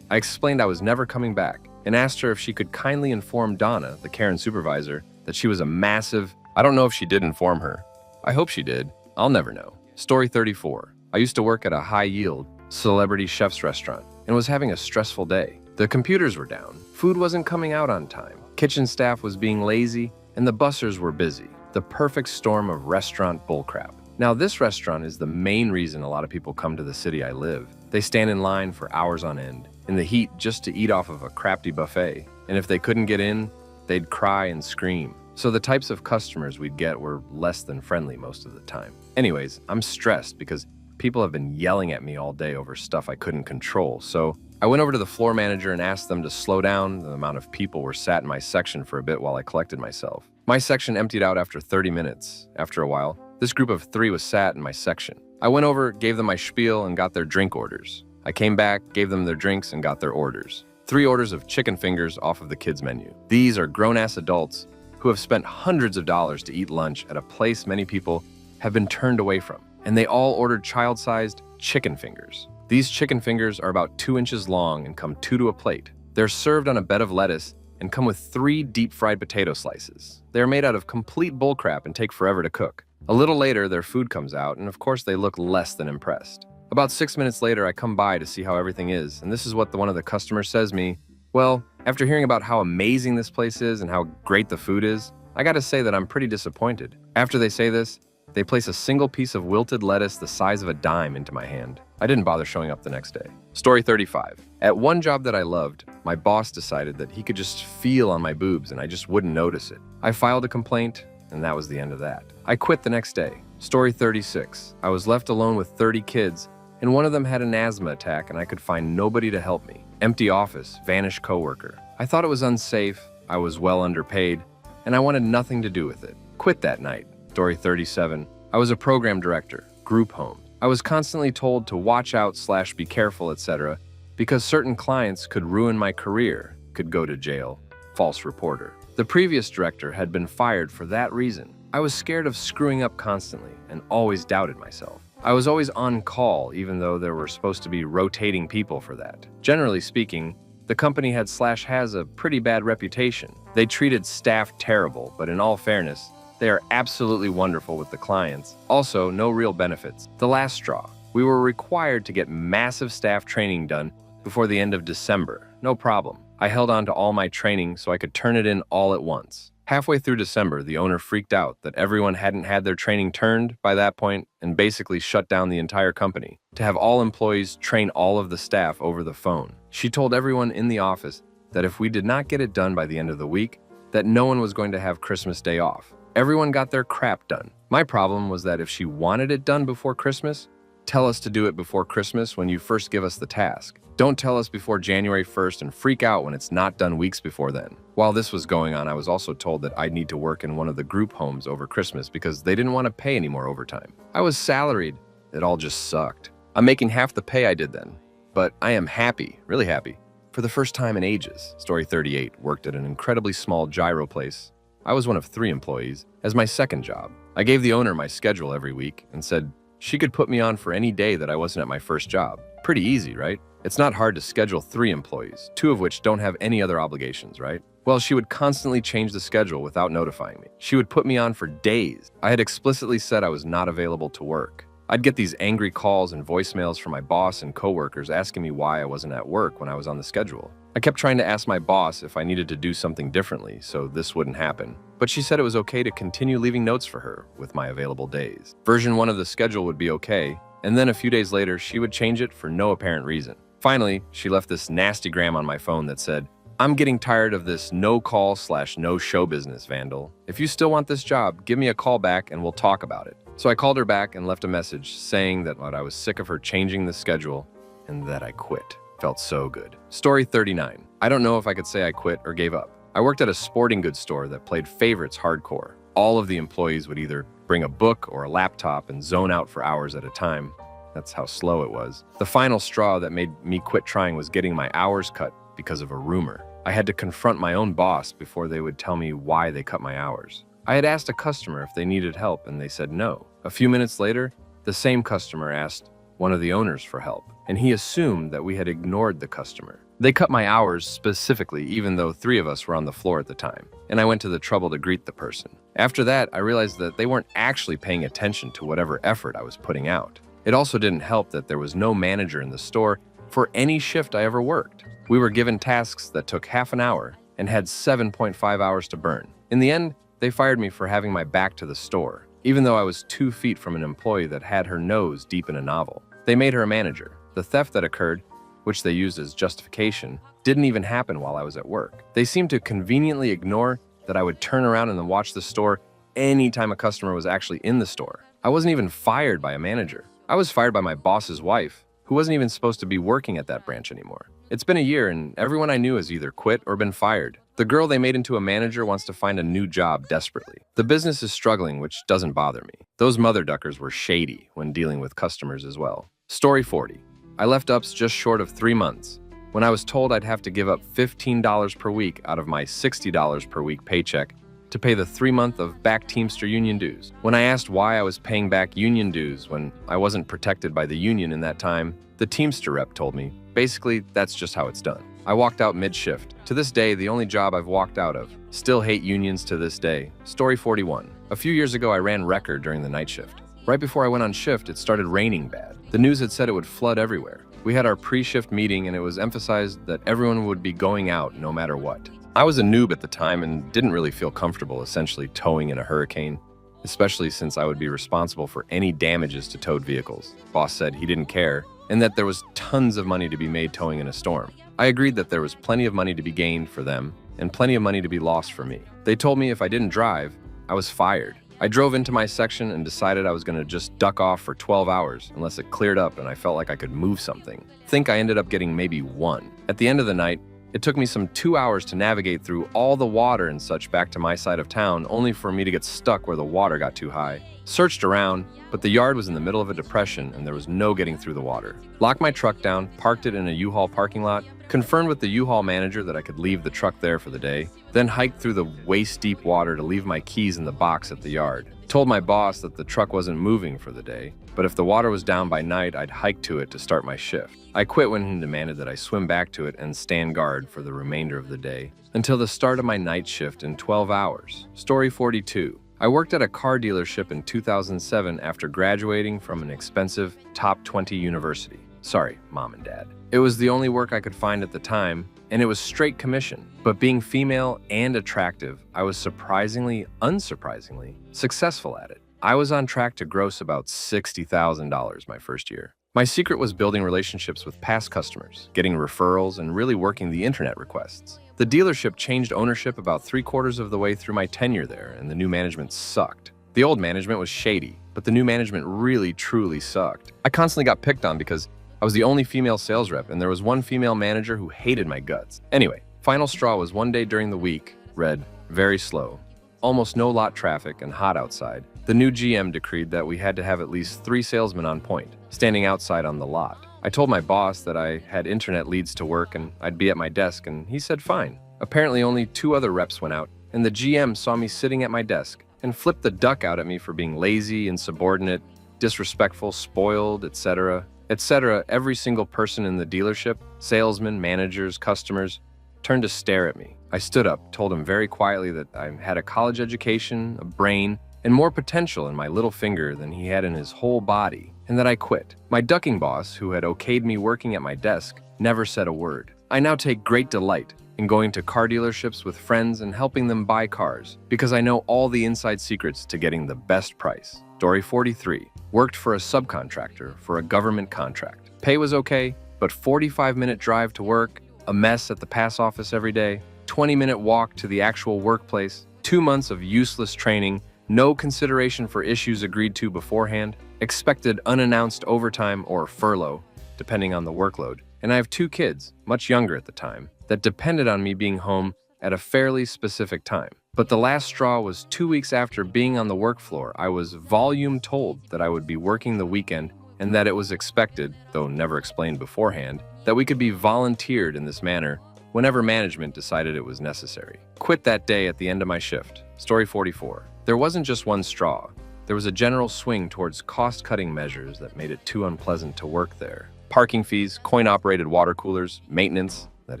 I explained I was never coming back and asked her if she could kindly inform Donna, the Karen supervisor, that she was a massive... I don't know if she did inform her. I hope she did. I'll never know. Story 34. I used to work at a high-yield celebrity chef's restaurant and was having a stressful day. The computers were down, food wasn't coming out on time, kitchen staff was being lazy, and the bussers were busy. The perfect storm of restaurant bullcrap. Now, this restaurant is the main reason a lot of people come to the city I live. They stand in line for hours on end, in the heat just to eat off of a crafty buffet. And if they couldn't get in, they'd cry and scream. So the types of customers we'd get were less than friendly most of the time. Anyways, I'm stressed because people have been yelling at me all day over stuff I couldn't control. So I went over to the floor manager and asked them to slow down. The amount of people were sat in my section for a bit while I collected myself. My section emptied out after 30 minutes. After a while, this group of 3 was sat in my section. I went over, gave them my spiel, and got their drink orders. I came back, gave them their drinks, and got their orders. 3 orders of chicken fingers off of the kids' menu. These are grown-ass adults who have spent hundreds of dollars to eat lunch at a place many people have been turned away from. And they all ordered child-sized chicken fingers. These chicken fingers are about 2 inches long and come 2 to a plate. They're served on a bed of lettuce and come with 3 deep-fried potato slices. They are made out of complete bullcrap and take forever to cook. A little later, their food comes out, and of course they look less than impressed. About 6 minutes later, I come by to see how everything is, and this is what one of the customers says to me. Well, after hearing about how amazing this place is and how great the food is, I gotta say that I'm pretty disappointed. After they say this, they place a single piece of wilted lettuce the size of a dime into my hand. I didn't bother showing up the next day. Story 35. At one job that I loved, my boss decided that he could just feel on my boobs and I just wouldn't notice it. I filed a complaint, and that was the end of that. I quit the next day. Story 36. I was left alone with 30 kids, and one of them had an asthma attack and I could find nobody to help me. Empty office, vanished coworker. I thought it was unsafe, I was well underpaid, and I wanted nothing to do with it. Quit that night. Story 37. I was a program director, group home. I was constantly told to watch out / be careful, etc. because certain clients could ruin my career, could go to jail. False reporter. The previous director had been fired for that reason. I was scared of screwing up constantly and always doubted myself. I was always on call, even though there were supposed to be rotating people for that. Generally speaking, the company had / has a pretty bad reputation. They treated staff terrible, but in all fairness, they are absolutely wonderful with the clients. Also, no real benefits. The last straw. We were required to get massive staff training done before the end of December. No problem. I held on to all my training so I could turn it in all at once. Halfway through December, the owner freaked out that everyone hadn't had their training turned by that point and basically shut down the entire company to have all employees train all of the staff over the phone. She told everyone in the office that if we did not get it done by the end of the week, that no one was going to have Christmas Day off. Everyone got their crap done. My problem was that if she wanted it done before Christmas, tell us to do it before Christmas when you first give us the task. Don't tell us before January 1st and freak out when it's not done weeks before then. While this was going on, I was also told that I'd need to work in one of the group homes over Christmas because they didn't want to pay any more overtime. I was salaried. It all just sucked. I'm making half the pay I did then. But I am happy, really happy, for the first time in ages. Story 38. Worked at an incredibly small gyro place. I was one of 3 employees as my second job. I gave the owner my schedule every week and said she could put me on for any day that I wasn't at my first job. Pretty easy, right? It's not hard to schedule 3 employees, 2 of which don't have any other obligations, right? Well, she would constantly change the schedule without notifying me. She would put me on for days. I had explicitly said I was not available to work. I'd get these angry calls and voicemails from my boss and coworkers asking me why I wasn't at work when I was on the schedule. I kept trying to ask my boss if I needed to do something differently so this wouldn't happen, but she said it was okay to continue leaving notes for her with my available days. Version 1 of the schedule would be okay, and then a few days later, she would change it for no apparent reason. Finally, she left this nasty gram on my phone that said, "I'm getting tired of this no call / no show business, Vandal. If you still want this job, give me a call back and we'll talk about it." So I called her back and left a message saying that I was sick of her changing the schedule and that I quit. Felt so good. Story 39. I don't know if I could say I quit or gave up. I worked at a sporting goods store that played favorites hardcore. All of the employees would either bring a book or a laptop and zone out for hours at a time. That's how slow it was. The final straw that made me quit trying was getting my hours cut because of a rumor. I had to confront my own boss before they would tell me why they cut my hours. I had asked a customer if they needed help and they said no. A few minutes later, the same customer asked one of the owners for help, and he assumed that we had ignored the customer. They cut my hours specifically, even though 3 of us were on the floor at the time, and I went to the trouble to greet the person. After that, I realized that they weren't actually paying attention to whatever effort I was putting out. It also didn't help that there was no manager in the store for any shift I ever worked. We were given tasks that took half an hour and had 7.5 hours to burn. In the end, they fired me for having my back to the store, even though I was 2 feet from an employee that had her nose deep in a novel. They made her a manager. The theft that occurred, which they used as justification, didn't even happen while I was at work. They seemed to conveniently ignore that I would turn around and then watch the store anytime a customer was actually in the store. I wasn't even fired by a manager. I was fired by my boss's wife, who wasn't even supposed to be working at that branch anymore. It's been a year and everyone I knew has either quit or been fired. The girl they made into a manager wants to find a new job desperately. The business is struggling, which doesn't bother me. Those mother duckers were shady when dealing with customers as well. Story 40. I left UPS just short of 3 months when I was told I'd have to give up $15 per week out of my $60 per week paycheck to pay the 3 month of back Teamster union dues. When I asked why I was paying back union dues when I wasn't protected by the union in that time, the Teamster rep told me, basically, that's just how it's done. I walked out mid-shift. To this day, the only job I've walked out of. Still hate unions to this day. Story 41. A few years ago, I ran record during the night shift. Right before I went on shift, it started raining bad. The news had said it would flood everywhere. We had our pre-shift meeting and it was emphasized that everyone would be going out no matter what. I was a noob at the time and didn't really feel comfortable essentially towing in a hurricane, especially since I would be responsible for any damages to towed vehicles. Boss said he didn't care and that there was tons of money to be made towing in a storm. I agreed that there was plenty of money to be gained for them and plenty of money to be lost for me. They told me if I didn't drive, I was fired. I drove into my section and decided I was going to just duck off for 12 hours unless it cleared up and I felt like I could move something. I think I ended up getting maybe 1. At the end of the night, it took me some 2 hours to navigate through all the water and such back to my side of town, only for me to get stuck where the water got too high. Searched around, but the yard was in the middle of a depression and there was no getting through the water. Locked my truck down, parked it in a U-Haul parking lot, confirmed with the U-Haul manager that I could leave the truck there for the day, then hiked through the waist-deep water to leave my keys in the box at the yard. Told my boss that the truck wasn't moving for the day, but if the water was down by night, I'd hike to it to start my shift. I quit when he demanded that I swim back to it and stand guard for the remainder of the day, until the start of my night shift in 12 hours. Story 42. I worked at a car dealership in 2007 after graduating from an expensive top 20 university. Sorry, Mom and Dad. It was the only work I could find at the time, and it was straight commission. But being female and attractive, I was unsurprisingly, successful at it. I was on track to gross about $60,000 my first year. My secret was building relationships with past customers, getting referrals, and really working the internet requests. The dealership changed ownership about 3/4 of the way through my tenure there, and the new management sucked. The old management was shady, but the new management really, truly sucked. I constantly got picked on because I was the only female sales rep, and there was one female manager who hated my guts. Anyway, final straw was one day during the week, read, very slow, almost no lot traffic and hot outside. The new GM decreed that we had to have at least 3 salesmen on point, standing outside on the lot. I told my boss that I had internet leads to work and I'd be at my desk, and he said fine. Apparently only 2 other reps went out, and the GM saw me sitting at my desk and flipped the duck out at me for being lazy, insubordinate, disrespectful, spoiled, etc. etc. Every single person in the dealership, salesmen, managers, customers, turned to stare at me. I stood up, told him very quietly that I had a college education, a brain, and more potential in my little finger than he had in his whole body, and that I quit. My ducking boss, who had okayed me working at my desk, never said a word. I now take great delight in going to car dealerships with friends and helping them buy cars, because I know all the inside secrets to getting the best price. Story 43. Worked for a subcontractor for a government contract. Pay was okay, but 45-minute drive to work, a mess at the pass office every day, 20-minute walk to the actual workplace, 2 months of useless training, no consideration for issues agreed to beforehand, expected unannounced overtime or furlough, depending on the workload. And I have 2 kids, much younger at the time, that depended on me being home at a fairly specific time. But the last straw was 2 weeks after being on the work floor. I was volume told that I would be working the weekend and that it was expected, though never explained beforehand, that we could be volunteered in this manner whenever management decided it was necessary. Quit that day at the end of my shift. Story 44. There wasn't just one straw. There was a general swing towards cost-cutting measures that made it too unpleasant to work there. Parking fees, coin-operated water coolers, maintenance, that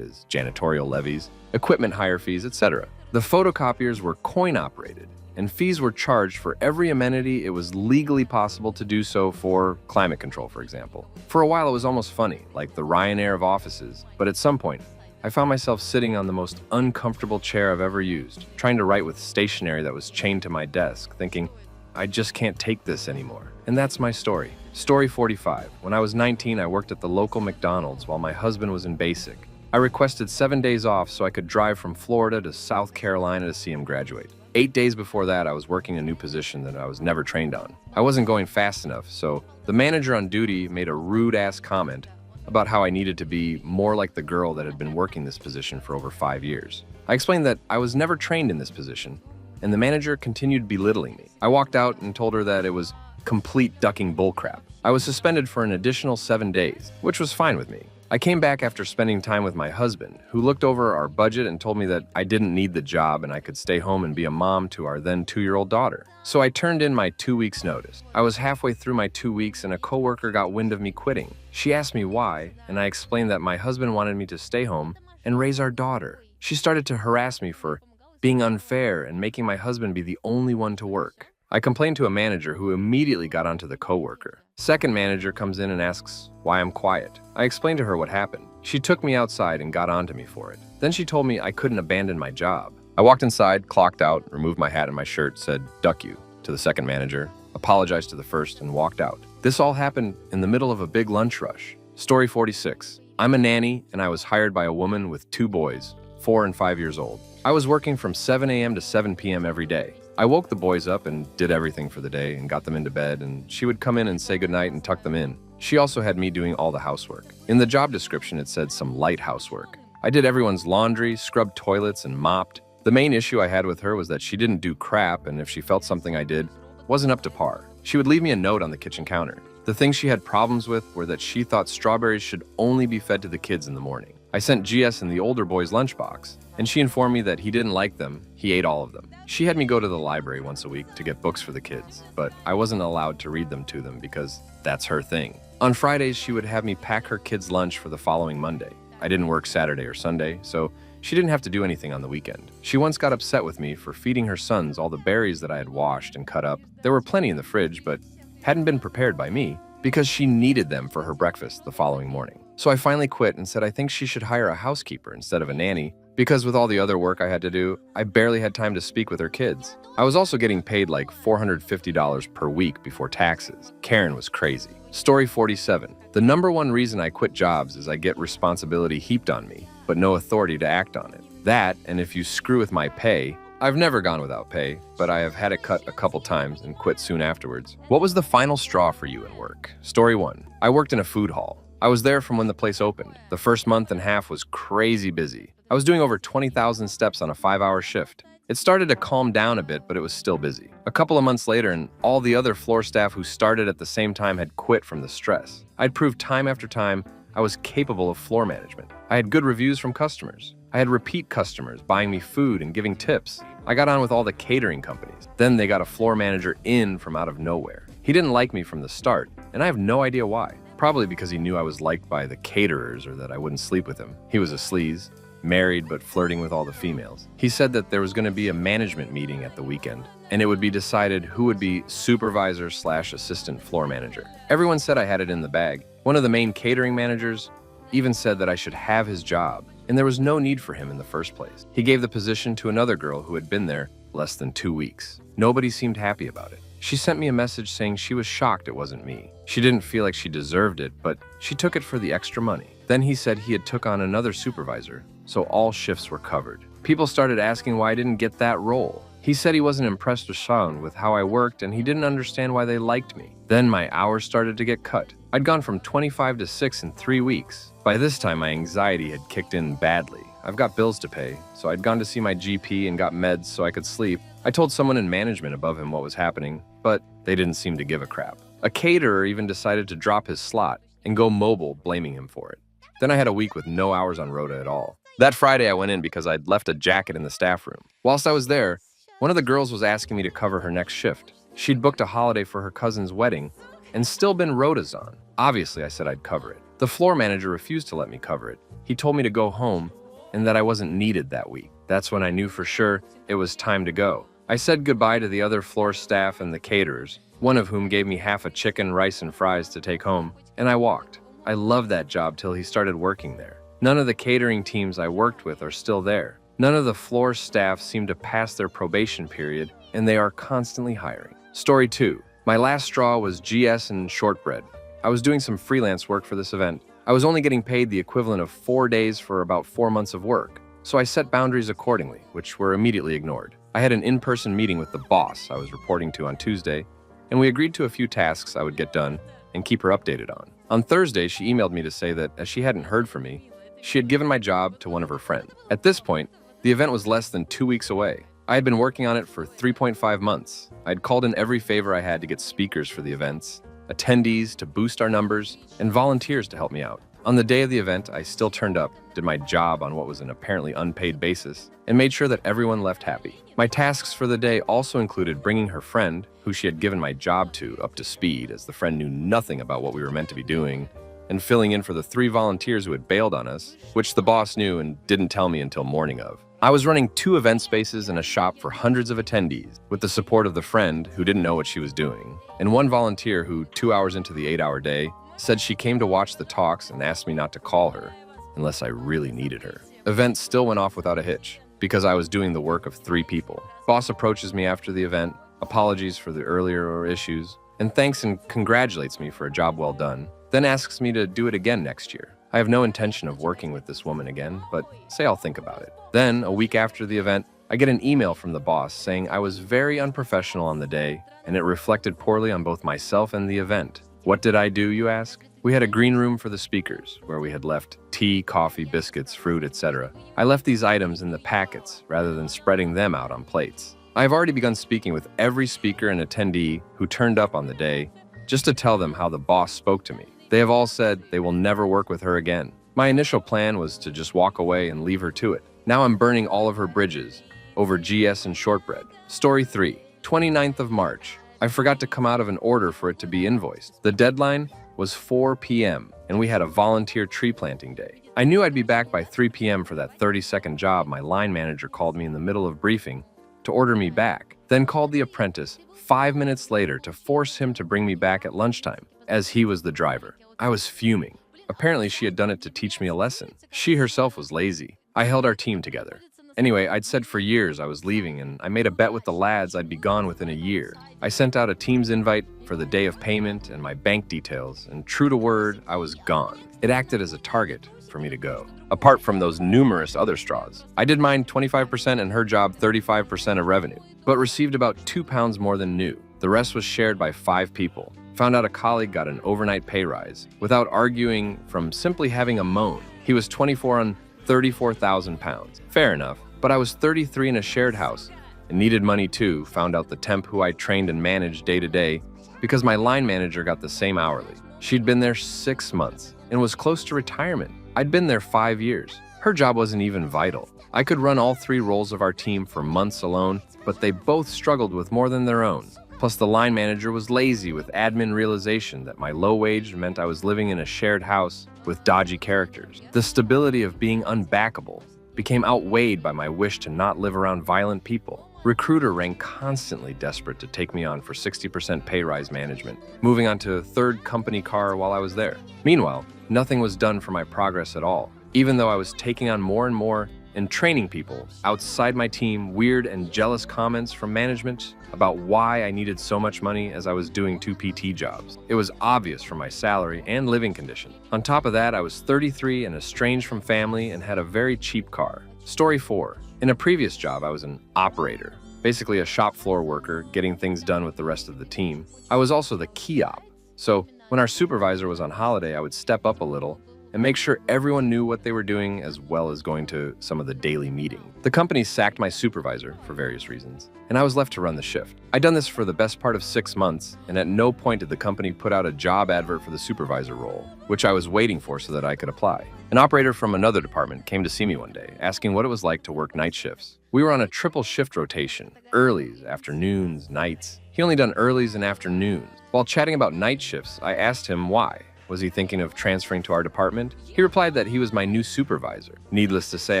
is, janitorial levies, equipment hire fees, etc. The photocopiers were coin-operated, and fees were charged for every amenity it was legally possible to do so for climate control, for example. For a while it was almost funny, like the Ryanair of offices, but at some point, I found myself sitting on the most uncomfortable chair I've ever used, trying to write with stationery that was chained to my desk, thinking, I just can't take this anymore. And that's my story. Story 45. When I was 19, I worked at the local McDonald's while my husband was in basic. I requested 7 days off so I could drive from Florida to South Carolina to see him graduate. 8 days before that, I was working a new position that I was never trained on. I wasn't going fast enough, so the manager on duty made a rude-ass comment about how I needed to be more like the girl that had been working this position for over 5 years. I explained that I was never trained in this position, and the manager continued belittling me. I walked out and told her that it was complete ducking bullcrap. I was suspended for an additional 7 days, which was fine with me. I came back after spending time with my husband, who looked over our budget and told me that I didn't need the job and I could stay home and be a mom to our then 2-year-old daughter. So I turned in my 2 weeks notice. I was halfway through my 2 weeks and a coworker got wind of me quitting. She asked me why, and I explained that my husband wanted me to stay home and raise our daughter. She started to harass me for being unfair and making my husband be the only one to work. I complained to a manager who immediately got onto the coworker. Second manager comes in and asks why I'm quiet. I explained to her what happened. She took me outside and got onto me for it. Then she told me I couldn't abandon my job. I walked inside, clocked out, removed my hat and my shirt, said, "Duck you," to the second manager, apologized to the first, and walked out. This all happened in the middle of a big lunch rush. Story 46. I'm a nanny and I was hired by a woman with 2 boys, 4 and 5 years old. I was working from 7 a.m. to 7 p.m. every day. I woke the boys up and did everything for the day and got them into bed, and she would come in and say goodnight and tuck them in. She also had me doing all the housework. In the job description, it said some light housework. I did everyone's laundry, scrubbed toilets, and mopped. The main issue I had with her was that she didn't do crap, and if she felt something I did wasn't up to par, she would leave me a note on the kitchen counter. The things she had problems with were that she thought strawberries should only be fed to the kids in the morning. I sent GS in the older boy's lunchbox, and she informed me that he didn't like them, he ate all of them. She had me go to the library once a week to get books for the kids, but I wasn't allowed to read them to them because that's her thing. On Fridays, she would have me pack her kids' lunch for the following Monday. I didn't work Saturday or Sunday, so she didn't have to do anything on the weekend. She once got upset with me for feeding her sons all the berries that I had washed and cut up. There were plenty in the fridge, but hadn't been prepared by me because she needed them for her breakfast the following morning. So I finally quit and said I think she should hire a housekeeper instead of a nanny, because with all the other work I had to do, I barely had time to speak with her kids. I was also getting paid like $450 per week before taxes. Karen was crazy. Story 47. The number one reason I quit jobs is I get responsibility heaped on me, but no authority to act on it. That, and if you screw with my pay, I've never gone without pay, but I have had it cut a couple times and quit soon afterwards. What was the final straw for you in work? Story 1. I worked in a food hall. I was there from when the place opened. The first month and a half was crazy busy. I was doing over 20,000 steps on a 5-hour shift. It started to calm down a bit, but it was still busy. A couple of months later, and all the other floor staff who started at the same time had quit from the stress. I'd proved time after time I was capable of floor management. I had good reviews from customers. I had repeat customers buying me food and giving tips. I got on with all the catering companies. Then they got a floor manager in from out of nowhere. He didn't like me from the start, and I have no idea why. Probably because he knew I was liked by the caterers or that I wouldn't sleep with him. He was a sleaze, married but flirting with all the females. He said that there was going to be a management meeting at the weekend, and it would be decided who would be supervisor/assistant floor manager. Everyone said I had it in the bag. One of the main catering managers even said that I should have his job, and there was no need for him in the first place. He gave the position to another girl who had been there less than 2 weeks. Nobody seemed happy about it. She sent me a message saying she was shocked it wasn't me. She didn't feel like she deserved it, but she took it for the extra money. Then he said he had took on another supervisor, so all shifts were covered. People started asking why I didn't get that role. He said he wasn't impressed with Sean with how I worked and he didn't understand why they liked me. Then my hours started to get cut. I'd gone from 25 to 6 in 3 weeks. By this time, my anxiety had kicked in badly. I've got bills to pay, so I'd gone to see my GP and got meds so I could sleep. I told someone in management above him what was happening, but they didn't seem to give a crap. A caterer even decided to drop his slot and go mobile, blaming him for it. Then I had a week with no hours on rota at all. That Friday I went in because I'd left a jacket in the staff room. Whilst I was there, one of the girls was asking me to cover her next shift. She'd booked a holiday for her cousin's wedding and still been rotas on. Obviously, I said I'd cover it. The floor manager refused to let me cover it. He told me to go home and that I wasn't needed that week. That's when I knew for sure it was time to go. I said goodbye to the other floor staff and the caterers, one of whom gave me half a chicken, rice, and fries to take home, and I walked. I loved that job till he started working there. None of the catering teams I worked with are still there. None of the floor staff seem to pass their probation period, and they are constantly hiring. Story 2. My last straw was GS and shortbread. I was doing some freelance work for this event. I was only getting paid the equivalent of 4 days for about 4 months of work, so I set boundaries accordingly, which were immediately ignored. I had an in-person meeting with the boss I was reporting to on Tuesday, and we agreed to a few tasks I would get done and keep her updated on. On Thursday, she emailed me to say that, as she hadn't heard from me, she had given my job to one of her friends. At this point, the event was less than 2 weeks away. I had been working on it for 3.5 months. I'd called in every favor I had to get speakers for the events, attendees to boost our numbers, and volunteers to help me out. On the day of the event, I still turned up, did my job on what was an apparently unpaid basis, and made sure that everyone left happy. My tasks for the day also included bringing her friend, who she had given my job to, up to speed, as the friend knew nothing about what we were meant to be doing, and filling in for the 3 volunteers who had bailed on us, which the boss knew and didn't tell me until morning of. I was running 2 event spaces and a shop for hundreds of attendees, with the support of the friend who didn't know what she was doing, and one volunteer who, 2 hours into the 8-hour day, said she came to watch the talks and asked me not to call her unless I really needed her. Events still went off without a hitch, because I was doing the work of 3 people. Boss approaches me after the event, apologies for the earlier issues, and thanks and congratulates me for a job well done, then asks me to do it again next year. I have no intention of working with this woman again, but say I'll think about it. Then, a week after the event, I get an email from the boss saying I was very unprofessional on the day, and it reflected poorly on both myself and the event. What did I do, you ask? We had a green room for the speakers, where we had left tea, coffee, biscuits, fruit, etc. I left these items in the packets rather than spreading them out on plates. I have already begun speaking with every speaker and attendee who turned up on the day, just to tell them how the boss spoke to me. They have all said they will never work with her again. My initial plan was to just walk away and leave her to it. Now I'm burning all of her bridges over GS and shortbread. Story 3, 29th of March. I forgot to come out of an order for it to be invoiced. The deadline was 4 p.m. and we had a volunteer tree planting day. I knew I'd be back by 3 p.m. for that 30-second job. My line manager called me in the middle of briefing to order me back, then called the apprentice 5 minutes later to force him to bring me back at lunchtime, as he was the driver. I was fuming. Apparently she had done it to teach me a lesson. She herself was lazy. I held our team together. Anyway, I'd said for years I was leaving, and I made a bet with the lads I'd be gone within a year. I sent out a Teams invite for the day of payment and my bank details, and true to word, I was gone. It acted as a target for me to go. Apart from those numerous other straws, I did mine 25% and her job 35% of revenue, but received about 2 pounds more than new. The rest was shared by 5 people. Found out a colleague got an overnight pay rise without arguing from simply having a moan. He was 24 on 34,000 pounds. Fair enough, but I was 33 in a shared house and needed money too. Found out the temp who I trained and managed day to day because my line manager got the same hourly. She'd been there 6 months and was close to retirement. I'd been there 5 years. Her job wasn't even vital. I could run all 3 roles of our team for months alone, but they both struggled with more than their own. Plus, the line manager was lazy with admin realization that my low wage meant I was living in a shared house with dodgy characters. The stability of being unbackable became outweighed by my wish to not live around violent people. Recruiter rang constantly desperate to take me on for 60% pay rise management, moving on to a 3rd company car while I was there. Meanwhile, nothing was done for my progress at all, even though I was taking on more and more and training people outside my team. Weird and jealous comments from management about why I needed so much money as I was doing 2 PT jobs. It was obvious from my salary and living condition. On top of that, I was 33 and estranged from family and had a very cheap car. Story 4. In a previous job, I was an operator, basically a shop floor worker getting things done with the rest of the team. I was also the key op. So when our supervisor was on holiday, I would step up a little and make sure everyone knew what they were doing, as well as going to some of the daily meetings. The company sacked my supervisor for various reasons, and I was left to run the shift. I'd done this for the best part of 6 months, and at no point did the company put out a job advert for the supervisor role, which I was waiting for so that I could apply. An operator from another department came to see me one day, asking what it was like to work night shifts. We were on a triple shift rotation, earlies, afternoons, nights. He only done earlies and afternoons. While chatting about night shifts, I asked him why. Was he thinking of transferring to our department? He replied that he was my new supervisor. Needless to say,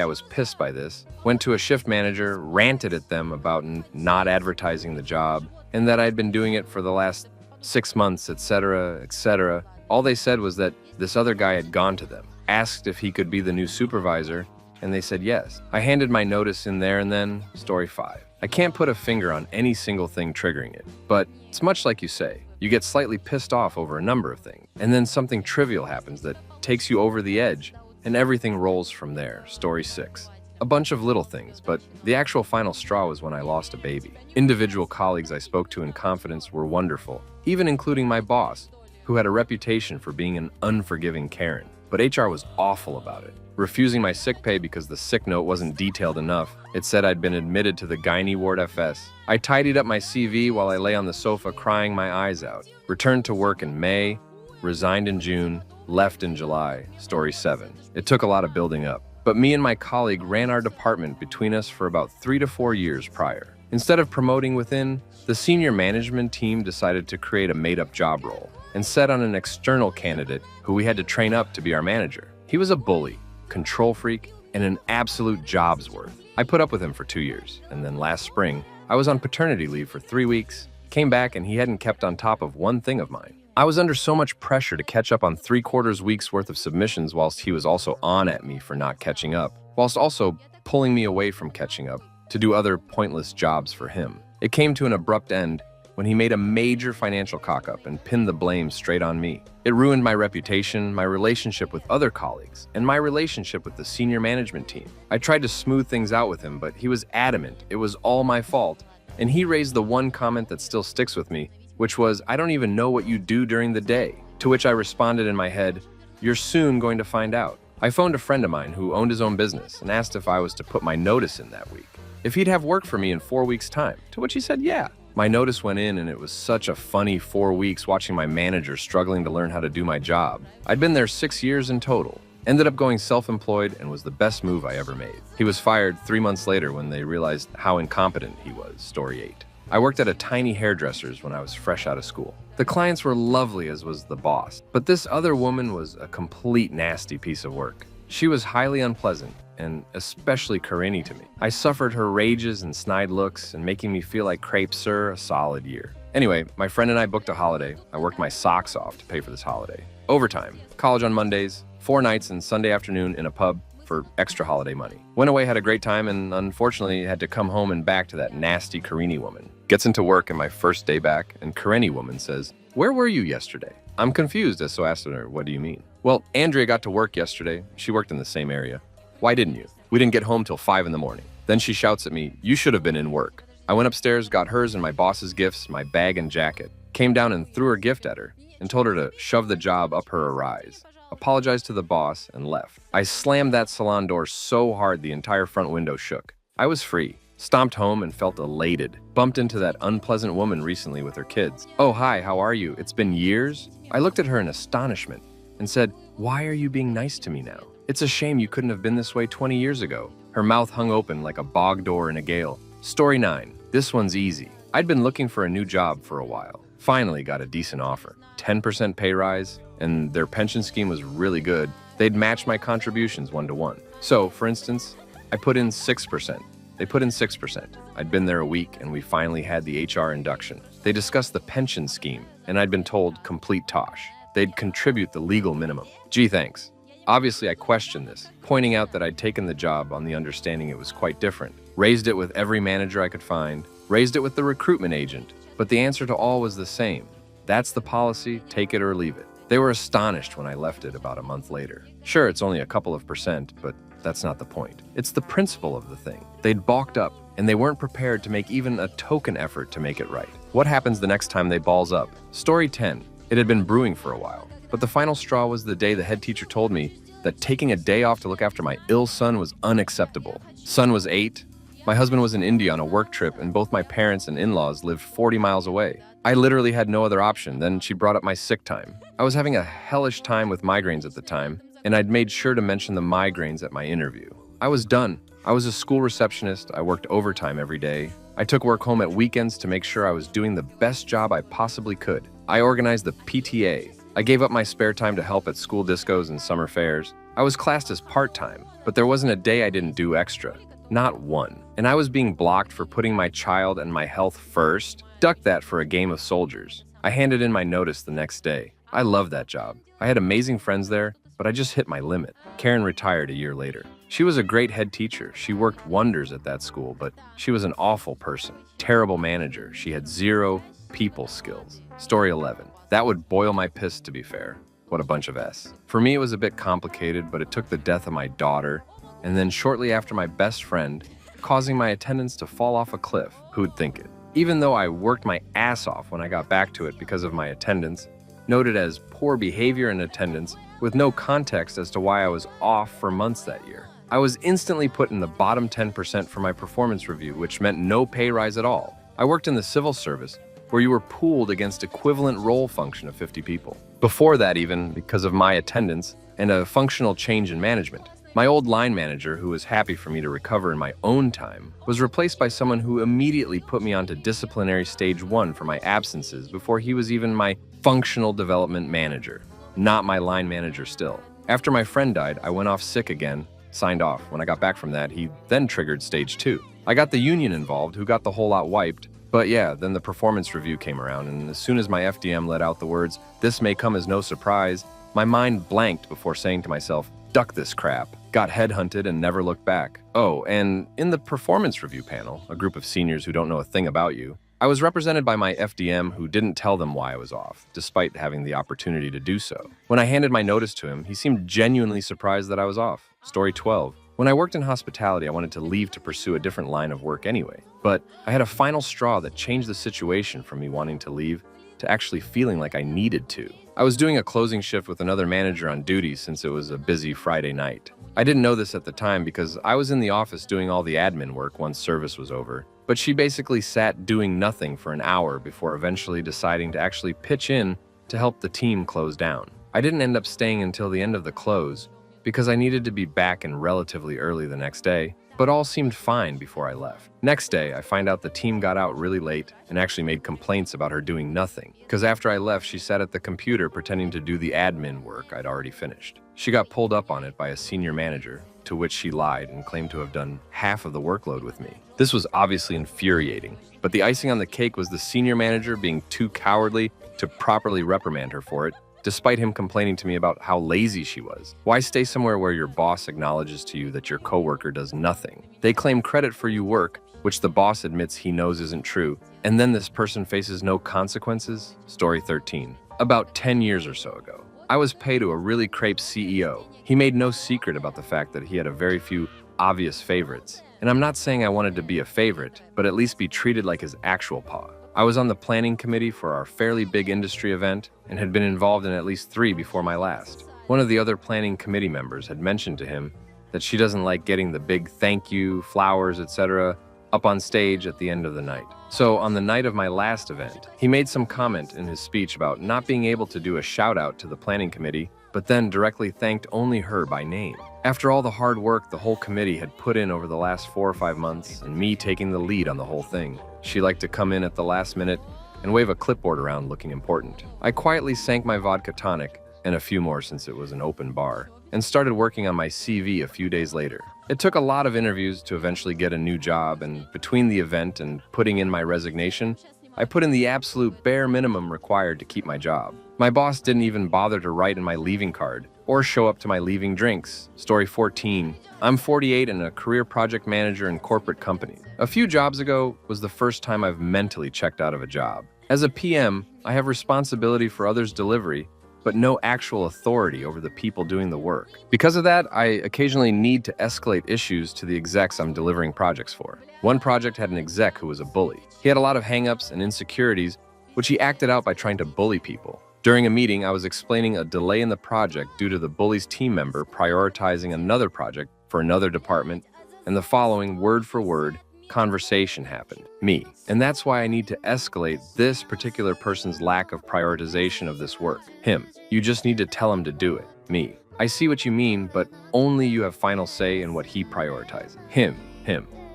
I was pissed by this, went to a shift manager, ranted at them about not advertising the job, and that I'd been doing it for the last 6 months, etc., etc. All they said was that this other guy had gone to them, asked if he could be the new supervisor, and they said yes. I handed my notice in there and then, story 5. I can't put a finger on any single thing triggering it, but it's much like you say. You get slightly pissed off over a number of things, and then something trivial happens that takes you over the edge, and everything rolls from there. Story 6. A bunch of little things, but the actual final straw was when I lost a baby. Individual colleagues I spoke to in confidence were wonderful, even including my boss, who had a reputation for being an unforgiving Karen. But HR was awful about it, refusing my sick pay because the sick note wasn't detailed enough. It said I'd been admitted to the gynae ward FS. I tidied up my CV while I lay on the sofa crying my eyes out. Returned to work in May, resigned in June, left in July. Story 7. It took a lot of building up, but me and my colleague ran our department between us for about 3 to 4 years prior. Instead of promoting within, the senior management team decided to create a made-up job role and set on an external candidate who we had to train up to be our manager. He was a bully, control freak, and an absolute job's worth. I put up with him for 2 years, and then last spring, I was on paternity leave for 3 weeks, came back, and he hadn't kept on top of one thing of mine. I was under so much pressure to catch up on 3/4 weeks worth of submissions whilst he was also on at me for not catching up, whilst also pulling me away from catching up to do other pointless jobs for him. It came to an abrupt end when he made a major financial cock-up and pinned the blame straight on me. It ruined my reputation, my relationship with other colleagues, and my relationship with the senior management team. I tried to smooth things out with him, but he was adamant it was all my fault, and he raised the one comment that still sticks with me, which was, "I don't even know what you do during the day," to which I responded in my head, "You're soon going to find out." I phoned a friend of mine who owned his own business and asked if I was to put my notice in that week, if he'd have work for me in 4 weeks' time, to which he said yeah. My notice went in, and it was such a funny 4 weeks watching my manager struggling to learn how to do my job. I'd been there 6 years in total, ended up going self-employed, and was the best move I ever made. He was fired 3 months later when they realized how incompetent he was. Story 8. I worked at a tiny hairdresser's when I was fresh out of school. The clients were lovely, as was the boss, but this other woman was a complete nasty piece of work. She was highly unpleasant, and especially Karenny to me. I suffered her rages and snide looks and making me feel like crepe sir a solid year. Anyway, my friend and I booked a holiday. I worked my socks off to pay for this holiday. Overtime, college on Mondays, 4 nights and Sunday afternoon in a pub for extra holiday money. Went away, had a great time, and unfortunately had to come home and back to that nasty Karenny woman. Gets into work in my first day back, and Karenny woman says, "Where were you yesterday?" I'm confused, as so asked her, "What do you mean?" "Well, Andrea got to work yesterday. She worked in the same area." "Why didn't you?" "We didn't get home till 5 in the morning." Then she shouts at me, "You should have been in work." I went upstairs, got hers and my boss's gifts, my bag and jacket, came down and threw her gift at her, and told her to shove the job up her arise, apologized to the boss, and left. I slammed that salon door so hard the entire front window shook. I was free, stomped home and felt elated. Bumped into that unpleasant woman recently with her kids. "Oh, hi, how are you? It's been years?" I looked at her in astonishment and said, "Why are you being nice to me now? It's a shame you couldn't have been this way 20 years ago." Her mouth hung open like a bog door in a gale. Story 9. This one's easy. I'd been looking for a new job for a while. Finally got a decent offer. 10% pay rise, and their pension scheme was really good. They'd match my contributions 1-to-1. So, for instance, I put in 6%. They put in 6%. I'd been there a week, and we finally had the HR induction. They discussed the pension scheme, and I'd been told complete tosh. They'd contribute the legal minimum. Gee, thanks. Obviously, I questioned this, pointing out that I'd taken the job on the understanding it was quite different. Raised it with every manager I could find, raised it with the recruitment agent, but the answer to all was the same. That's the policy, take it or leave it. They were astonished when I left it about a month later. Sure, it's only a couple of percent, but that's not the point. It's the principle of the thing. They'd balked up, and they weren't prepared to make even a token effort to make it right. What happens the next time they balls up? Story 10. It had been brewing for a while, but the final straw was the day the head teacher told me that taking a day off to look after my ill son was unacceptable. Son was 8. My husband was in India on a work trip, and both my parents and in-laws lived 40 miles away. I literally had no other option. Then she brought up my sick time. I was having a hellish time with migraines at the time, and I'd made sure to mention the migraines at my interview. I was done. I was a school receptionist. I worked overtime every day. I took work home at weekends to make sure I was doing the best job I possibly could. I organized the PTA. I gave up my spare time to help at school discos and summer fairs. I was classed as part-time, but there wasn't a day I didn't do extra. Not one. And I was being blocked for putting my child and my health first. Duck that for a game of soldiers. I handed in my notice the next day. I loved that job. I had amazing friends there, but I just hit my limit. Karen retired a year later. She was a great head teacher. She worked wonders at that school, but she was an awful person. Terrible manager. She had 0 people skills. Story 11. That would boil my piss, to be fair. What a bunch of S. For me, it was a bit complicated, but it took the death of my daughter, and then shortly after my best friend, causing my attendance to fall off a cliff. Who'd think it? Even though I worked my ass off when I got back to it because of my attendance, noted as poor behavior in attendance with no context as to why I was off for months that year, I was instantly put in the bottom 10% for my performance review, which meant no pay rise at all. I worked in the civil service, where you were pooled against equivalent role function of 50 people. Before that even, because of my attendance and a functional change in management, my old line manager, who was happy for me to recover in my own time, was replaced by someone who immediately put me onto disciplinary stage 1 for my absences before he was even my functional development manager. Not my line manager still. After my friend died, I went off sick again, signed off. When I got back from that, he then triggered stage 2. I got the union involved, who got the whole lot wiped. But yeah, then the performance review came around, and as soon as my FDM let out the words, "This may come as no surprise," my mind blanked before saying to myself, "Duck this crap." Got headhunted and never looked back. Oh, and in the performance review panel, a group of seniors who don't know a thing about you, I was represented by my FDM, who didn't tell them why I was off, despite having the opportunity to do so. When I handed my notice to him, he seemed genuinely surprised that I was off. Story 12. When I worked in hospitality, I wanted to leave to pursue a different line of work anyway. But I had a final straw that changed the situation from me wanting to leave to actually feeling like I needed to. I was doing a closing shift with another manager on duty since it was a busy Friday night. I didn't know this at the time because I was in the office doing all the admin work once service was over. But she basically sat doing nothing for an hour before eventually deciding to actually pitch in to help the team close down. I didn't end up staying until the end of the close because I needed to be back in relatively early the next day, but all seemed fine before I left. Next day, I find out the team got out really late and actually made complaints about her doing nothing, because after I left, she sat at the computer pretending to do the admin work I'd already finished. She got pulled up on it by a senior manager, to which she lied and claimed to have done half of the workload with me. This was obviously infuriating, but the icing on the cake was the senior manager being too cowardly to properly reprimand her for it, despite him complaining to me about how lazy she was. Why stay somewhere where your boss acknowledges to you that your coworker does nothing? They claim credit for you work, which the boss admits he knows isn't true, and then this person faces no consequences? Story 13. About 10 years or so ago, I was paid to a really crepe CEO. He made no secret about the fact that he had a very few obvious favorites. And I'm not saying I wanted to be a favorite, but at least be treated like his actual paw. I was on the planning committee for our fairly big industry event and had been involved in at least 3 before my last. One of the other planning committee members had mentioned to him that she doesn't like getting the big thank you, flowers, etc. up on stage at the end of the night. So on the night of my last event, he made some comment in his speech about not being able to do a shout out to the planning committee, but then directly thanked only her by name. After all the hard work the whole committee had put in over the last 4 or 5 months, and me taking the lead on the whole thing, she liked to come in at the last minute and wave a clipboard around looking important. I quietly sank my vodka tonic, and a few more since it was an open bar, and started working on my CV a few days later. It took a lot of interviews to eventually get a new job, and between the event and putting in my resignation, I put in the absolute bare minimum required to keep my job. My boss didn't even bother to write in my leaving card or show up to my leaving drinks. Story 14. I'm 48 and a career project manager in corporate company. A few jobs ago was the first time I've mentally checked out of a job. As a PM, I have responsibility for others' delivery, but no actual authority over the people doing the work. Because of that, I occasionally need to escalate issues to the execs I'm delivering projects for. One project had an exec who was a bully. He had a lot of hangups and insecurities, which he acted out by trying to bully people. During a meeting, I was explaining a delay in the project due to the bully's team member prioritizing another project for another department, and the following word-for-word conversation happened. Me. And that's why I need to escalate this particular person's lack of prioritization of this work. Him. You just need to tell him to do it. Me. I see what you mean, but only you have final say in what he prioritizes. Him.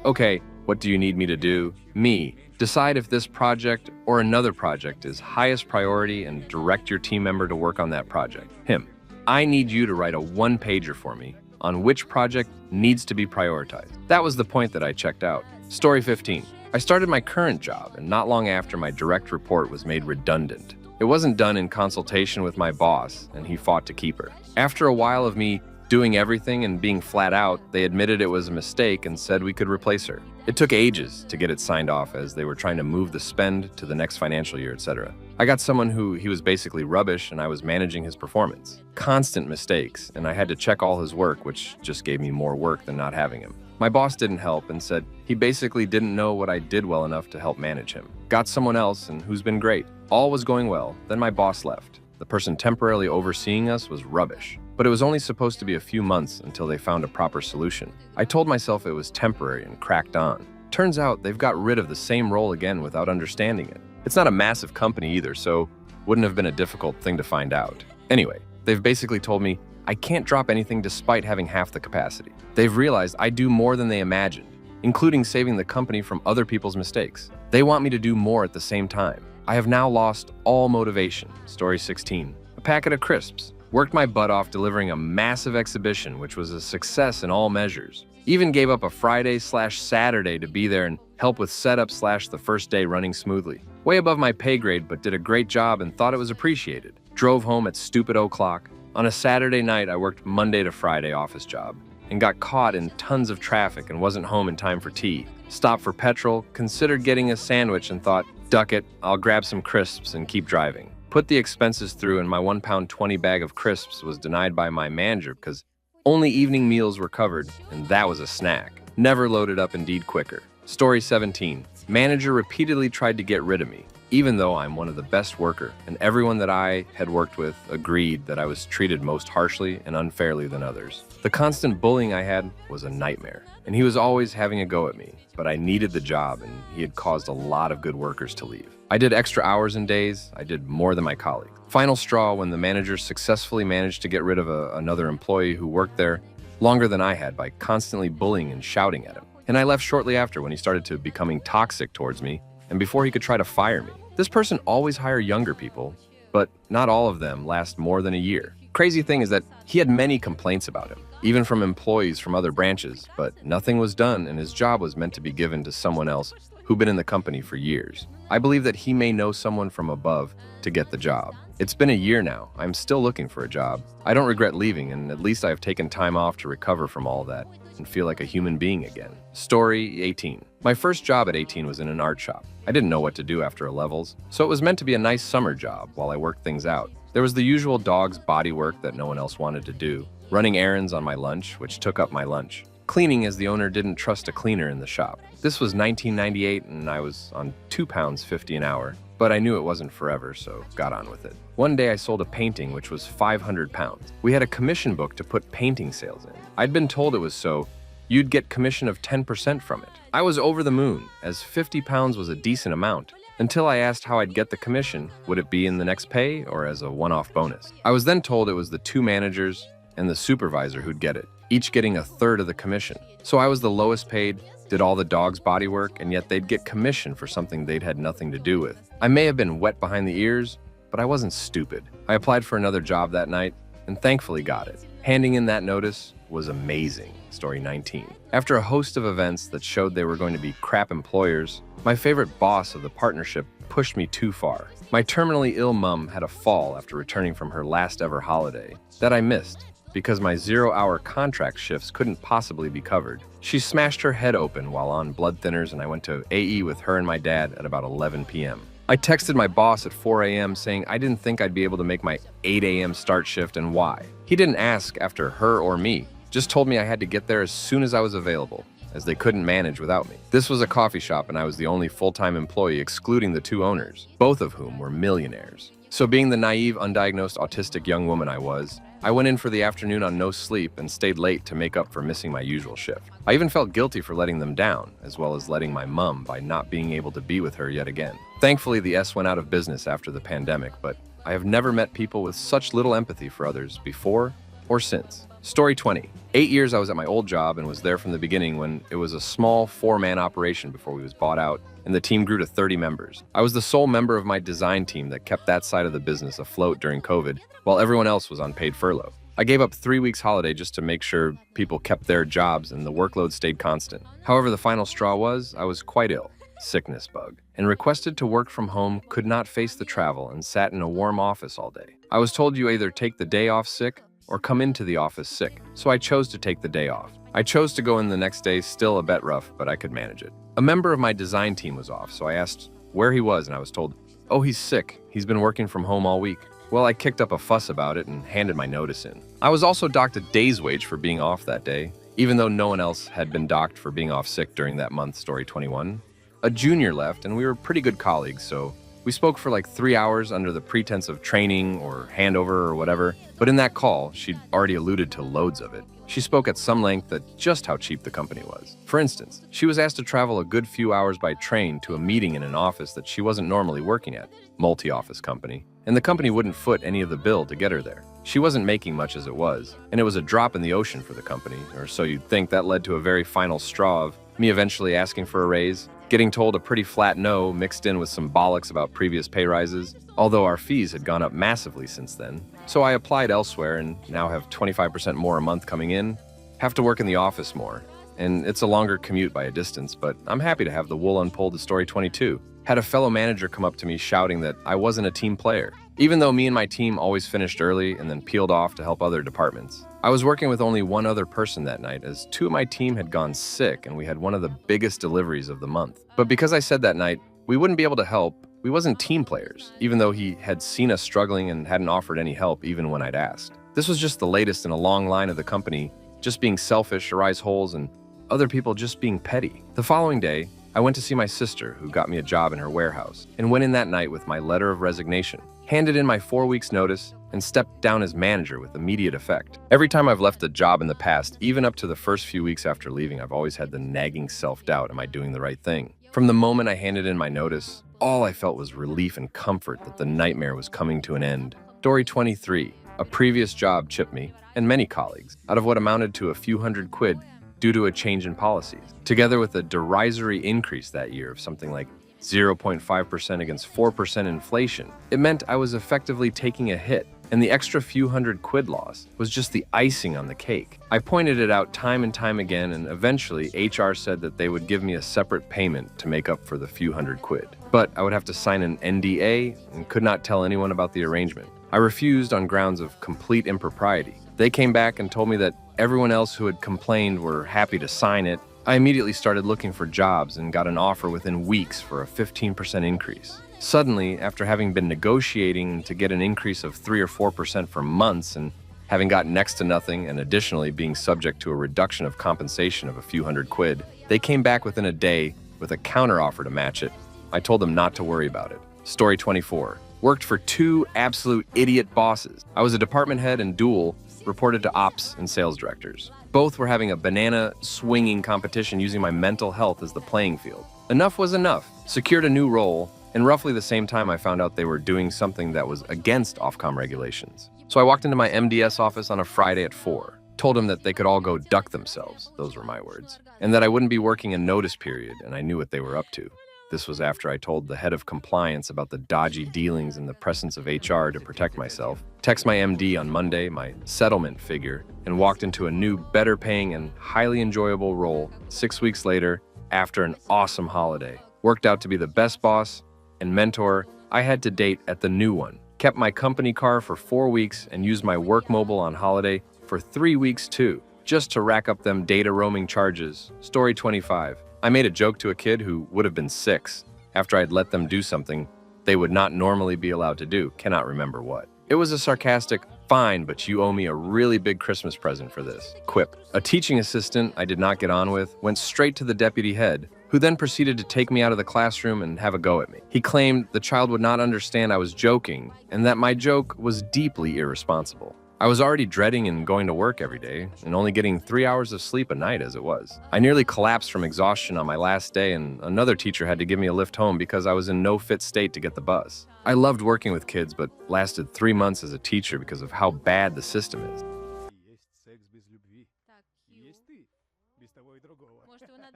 Okay, what do you need me to do? Me. Decide if this project or another project is highest priority and direct your team member to work on that project. Him. I need you to write a one-pager for me on which project needs to be prioritized. That was the point that I checked out. Story 15. I started my current job, and not long after, my direct report was made redundant. It wasn't done in consultation with my boss, and he fought to keep her. After a while of me doing everything and being flat out, they admitted it was a mistake and said we could replace her. It took ages to get it signed off as they were trying to move the spend to the next financial year, etc. I got someone who he was basically rubbish and I was managing his performance. Constant mistakes, and I had to check all his work, which just gave me more work than not having him. My boss didn't help and said he basically didn't know what I did well enough to help manage him. Got someone else and who's been great. All was going well, then my boss left. The person temporarily overseeing us was rubbish. But it was only supposed to be a few months until they found a proper solution. I told myself it was temporary and cracked on. Turns out they've got rid of the same role again without understanding it. It's not a massive company either, so wouldn't have been a difficult thing to find out. Anyway, they've basically told me I can't drop anything despite having half the capacity. They've realized I do more than they imagined, including saving the company from other people's mistakes. They want me to do more at the same time. I have now lost all motivation. Story 16. A packet of crisps. Worked my butt off delivering a massive exhibition, which was a success in all measures. Even gave up a Friday/Saturday to be there and help with setup / the first day running smoothly. Way above my pay grade, but did a great job and thought it was appreciated. Drove home at stupid o'clock. On a Saturday night, I worked Monday to Friday office job and got caught in tons of traffic and wasn't home in time for tea. Stopped for petrol, considered getting a sandwich and thought, duck it, I'll grab some crisps and keep driving. Put the expenses through and my 1 pound 20 bag of crisps was denied by my manager because only evening meals were covered and that was a snack. Never loaded up Indeed quicker. Story 17. Manager repeatedly tried to get rid of me, even though I'm one of the best worker and everyone that I had worked with agreed that I was treated most harshly and unfairly than others. The constant bullying I had was a nightmare, and he was always having a go at me, but I needed the job and he had caused a lot of good workers to leave. I did extra hours and days. I did more than my colleagues. Final straw when the manager successfully managed to get rid of another employee who worked there longer than I had by constantly bullying and shouting at him. And I left shortly after when he started to becoming toxic towards me and before he could try to fire me. This person always hired younger people, but not all of them last more than a year. Crazy thing is that he had many complaints about him, even from employees from other branches, but nothing was done and his job was meant to be given to someone else who'd been in the company for years. I believe that he may know someone from above to get the job. It's been a year now. I'm still looking for a job. I don't regret leaving, and at least I have taken time off to recover from all that and feel like a human being again. Story 18. My first job at 18 was in an art shop. I didn't know what to do after A-levels, so it was meant to be a nice summer job while I worked things out. There was the usual dog's body work that no one else wanted to do, running errands on my lunch, which took up my lunch, cleaning as the owner didn't trust a cleaner in the shop. This was 1998 and I was on £2.50 an hour, but I knew it wasn't forever, so got on with it. One day I sold a painting which was £500. We had a commission book to put painting sales in. I'd been told it was so you'd get commission of 10% from it. I was over the moon, as £50 was a decent amount, until I asked how I'd get the commission. Would it be in the next pay or as a one-off bonus? I was then told it was the 2 managers and the supervisor who'd get it, each getting a third of the commission. So I was the lowest paid, did all the dog's body work, and yet they'd get commission for something they'd had nothing to do with. I may have been wet behind the ears, but I wasn't stupid. I applied for another job that night and thankfully got it. Handing in that notice was amazing. Story 19. After a host of events that showed they were going to be crap employers, my favorite boss of the partnership pushed me too far. My terminally ill mom had a fall after returning from her last ever holiday that I missed because my 0-hour contract shifts couldn't possibly be covered. She smashed her head open while on blood thinners and I went to AE with her and my dad at about 11 p.m. I texted my boss at 4 a.m. saying I didn't think I'd be able to make my 8 a.m. start shift and why. He didn't ask after her or me, just told me I had to get there as soon as I was available, as they couldn't manage without me. This was a coffee shop and I was the only full-time employee excluding the two owners, both of whom were millionaires. So being the naive, undiagnosed autistic young woman I was, I went in for the afternoon on no sleep and stayed late to make up for missing my usual shift. I even felt guilty for letting them down, as well as letting my mom by not being able to be with her yet again. Thankfully, the S went out of business after the pandemic, but I have never met people with such little empathy for others before or since. Story 20. 8 years I was at my old job and was there from the beginning when it was a small 4-man operation before we was bought out and the team grew to 30 members. I was the sole member of my design team that kept that side of the business afloat during COVID while everyone else was on paid furlough. I gave up 3 weeks holiday just to make sure people kept their jobs and the workload stayed constant. However, the final straw was I was quite ill, sickness bug, and requested to work from home, could not face the travel, and sat in a warm office all day. I was told you either take the day off sick or come into the office sick, so I chose to take the day off. I chose to go in the next day, still a bit rough, but I could manage it. A member of my design team was off, so I asked where he was and I was told, oh, he's sick. He's been working from home all week. Well, I kicked up a fuss about it and handed my notice in. I was also docked a day's wage for being off that day, even though no one else had been docked for being off sick during that month, story 21. A junior left and we were pretty good colleagues, so we spoke for like 3 hours under the pretense of training or handover or whatever, but in that call, she'd already alluded to loads of it. She spoke at some length at just how cheap the company was. For instance, she was asked to travel a good few hours by train to a meeting in an office that she wasn't normally working at, multi-office company, and the company wouldn't foot any of the bill to get her there. She wasn't making much as it was, and it was a drop in the ocean for the company, or so you'd think. That led to a very final straw of me eventually asking for a raise, getting told a pretty flat no mixed in with some bollocks about previous pay rises, although our fees had gone up massively since then. So I applied elsewhere and now have 25% more a month coming in, have to work in the office more, and it's a longer commute by a distance, but I'm happy to have the wool unpulled to story 22. Had a fellow manager come up to me shouting that I wasn't a team player, even though me and my team always finished early and then peeled off to help other departments. I was working with only one other person that night as 2 of my team had gone sick and we had one of the biggest deliveries of the month. But because I said that night we wouldn't be able to help, we wasn't team players, even though he had seen us struggling and hadn't offered any help even when I'd asked. This was just the latest in a long line of the company just being selfish, arise holes, and other people just being petty. The following day, I went to see my sister, who got me a job in her warehouse, and went in that night with my letter of resignation, handed in my 4 weeks notice, and stepped down as manager with immediate effect. Every time I've left a job in the past, even up to the first few weeks after leaving, I've always had the nagging self-doubt, am I doing the right thing? From the moment I handed in my notice, all I felt was relief and comfort that the nightmare was coming to an end. Story 23. A previous job chipped me, and many colleagues, out of what amounted to a few $100 due to a change in policies, together with a derisory increase that year of something like 0.5% against 4% inflation. It meant I was effectively taking a hit, and the extra few $100 loss was just the icing on the cake. I pointed it out time and time again, and eventually HR said that they would give me a separate payment to make up for the few $100. But I would have to sign an NDA and could not tell anyone about the arrangement. I refused on grounds of complete impropriety. They came back and told me that everyone else who had complained were happy to sign it. I immediately started looking for jobs and got an offer within weeks for a 15% increase. Suddenly, after having been negotiating to get an increase of 3 or 4% for months and having gotten next to nothing and additionally being subject to a reduction of compensation of a few $100, they came back within a day with a counteroffer to match it. I told them not to worry about it. Story 24. Worked for 2 absolute idiot bosses. I was a department head and dual reported to ops and sales directors. Both were having a banana swinging competition using my mental health as the playing field. Enough was enough. Secured a new role, and roughly the same time I found out they were doing something that was against Ofcom regulations. So I walked into my MDS office on a Friday at 4, told them that they could all go duck themselves, those were my words, and that I wouldn't be working a notice period, and I knew what they were up to. This was after I told the head of compliance about the dodgy dealings in the presence of HR to protect myself, text my MD on Monday, my settlement figure, and walked into a new, better paying and highly enjoyable role 6 weeks later after an awesome holiday. Worked out to be the best boss and mentor I had to date at the new one. Kept my company car for 4 weeks and used my work mobile on holiday for 3 weeks too, just to rack up them data roaming charges. Story 25. I made a joke to a kid who would have been 6 after I'd let them do something they would not normally be allowed to do, cannot remember what. It was a sarcastic, "Fine, but you owe me a really big Christmas present for this" quip. A teaching assistant I did not get on with went straight to the deputy head, who then proceeded to take me out of the classroom and have a go at me. He claimed the child would not understand I was joking and that my joke was deeply irresponsible. I was already dreading and going to work every day and only getting 3 hours of sleep a night as it was. I nearly collapsed from exhaustion on my last day, and another teacher had to give me a lift home because I was in no fit state to get the bus. I loved working with kids, but lasted 3 months as a teacher because of how bad the system is.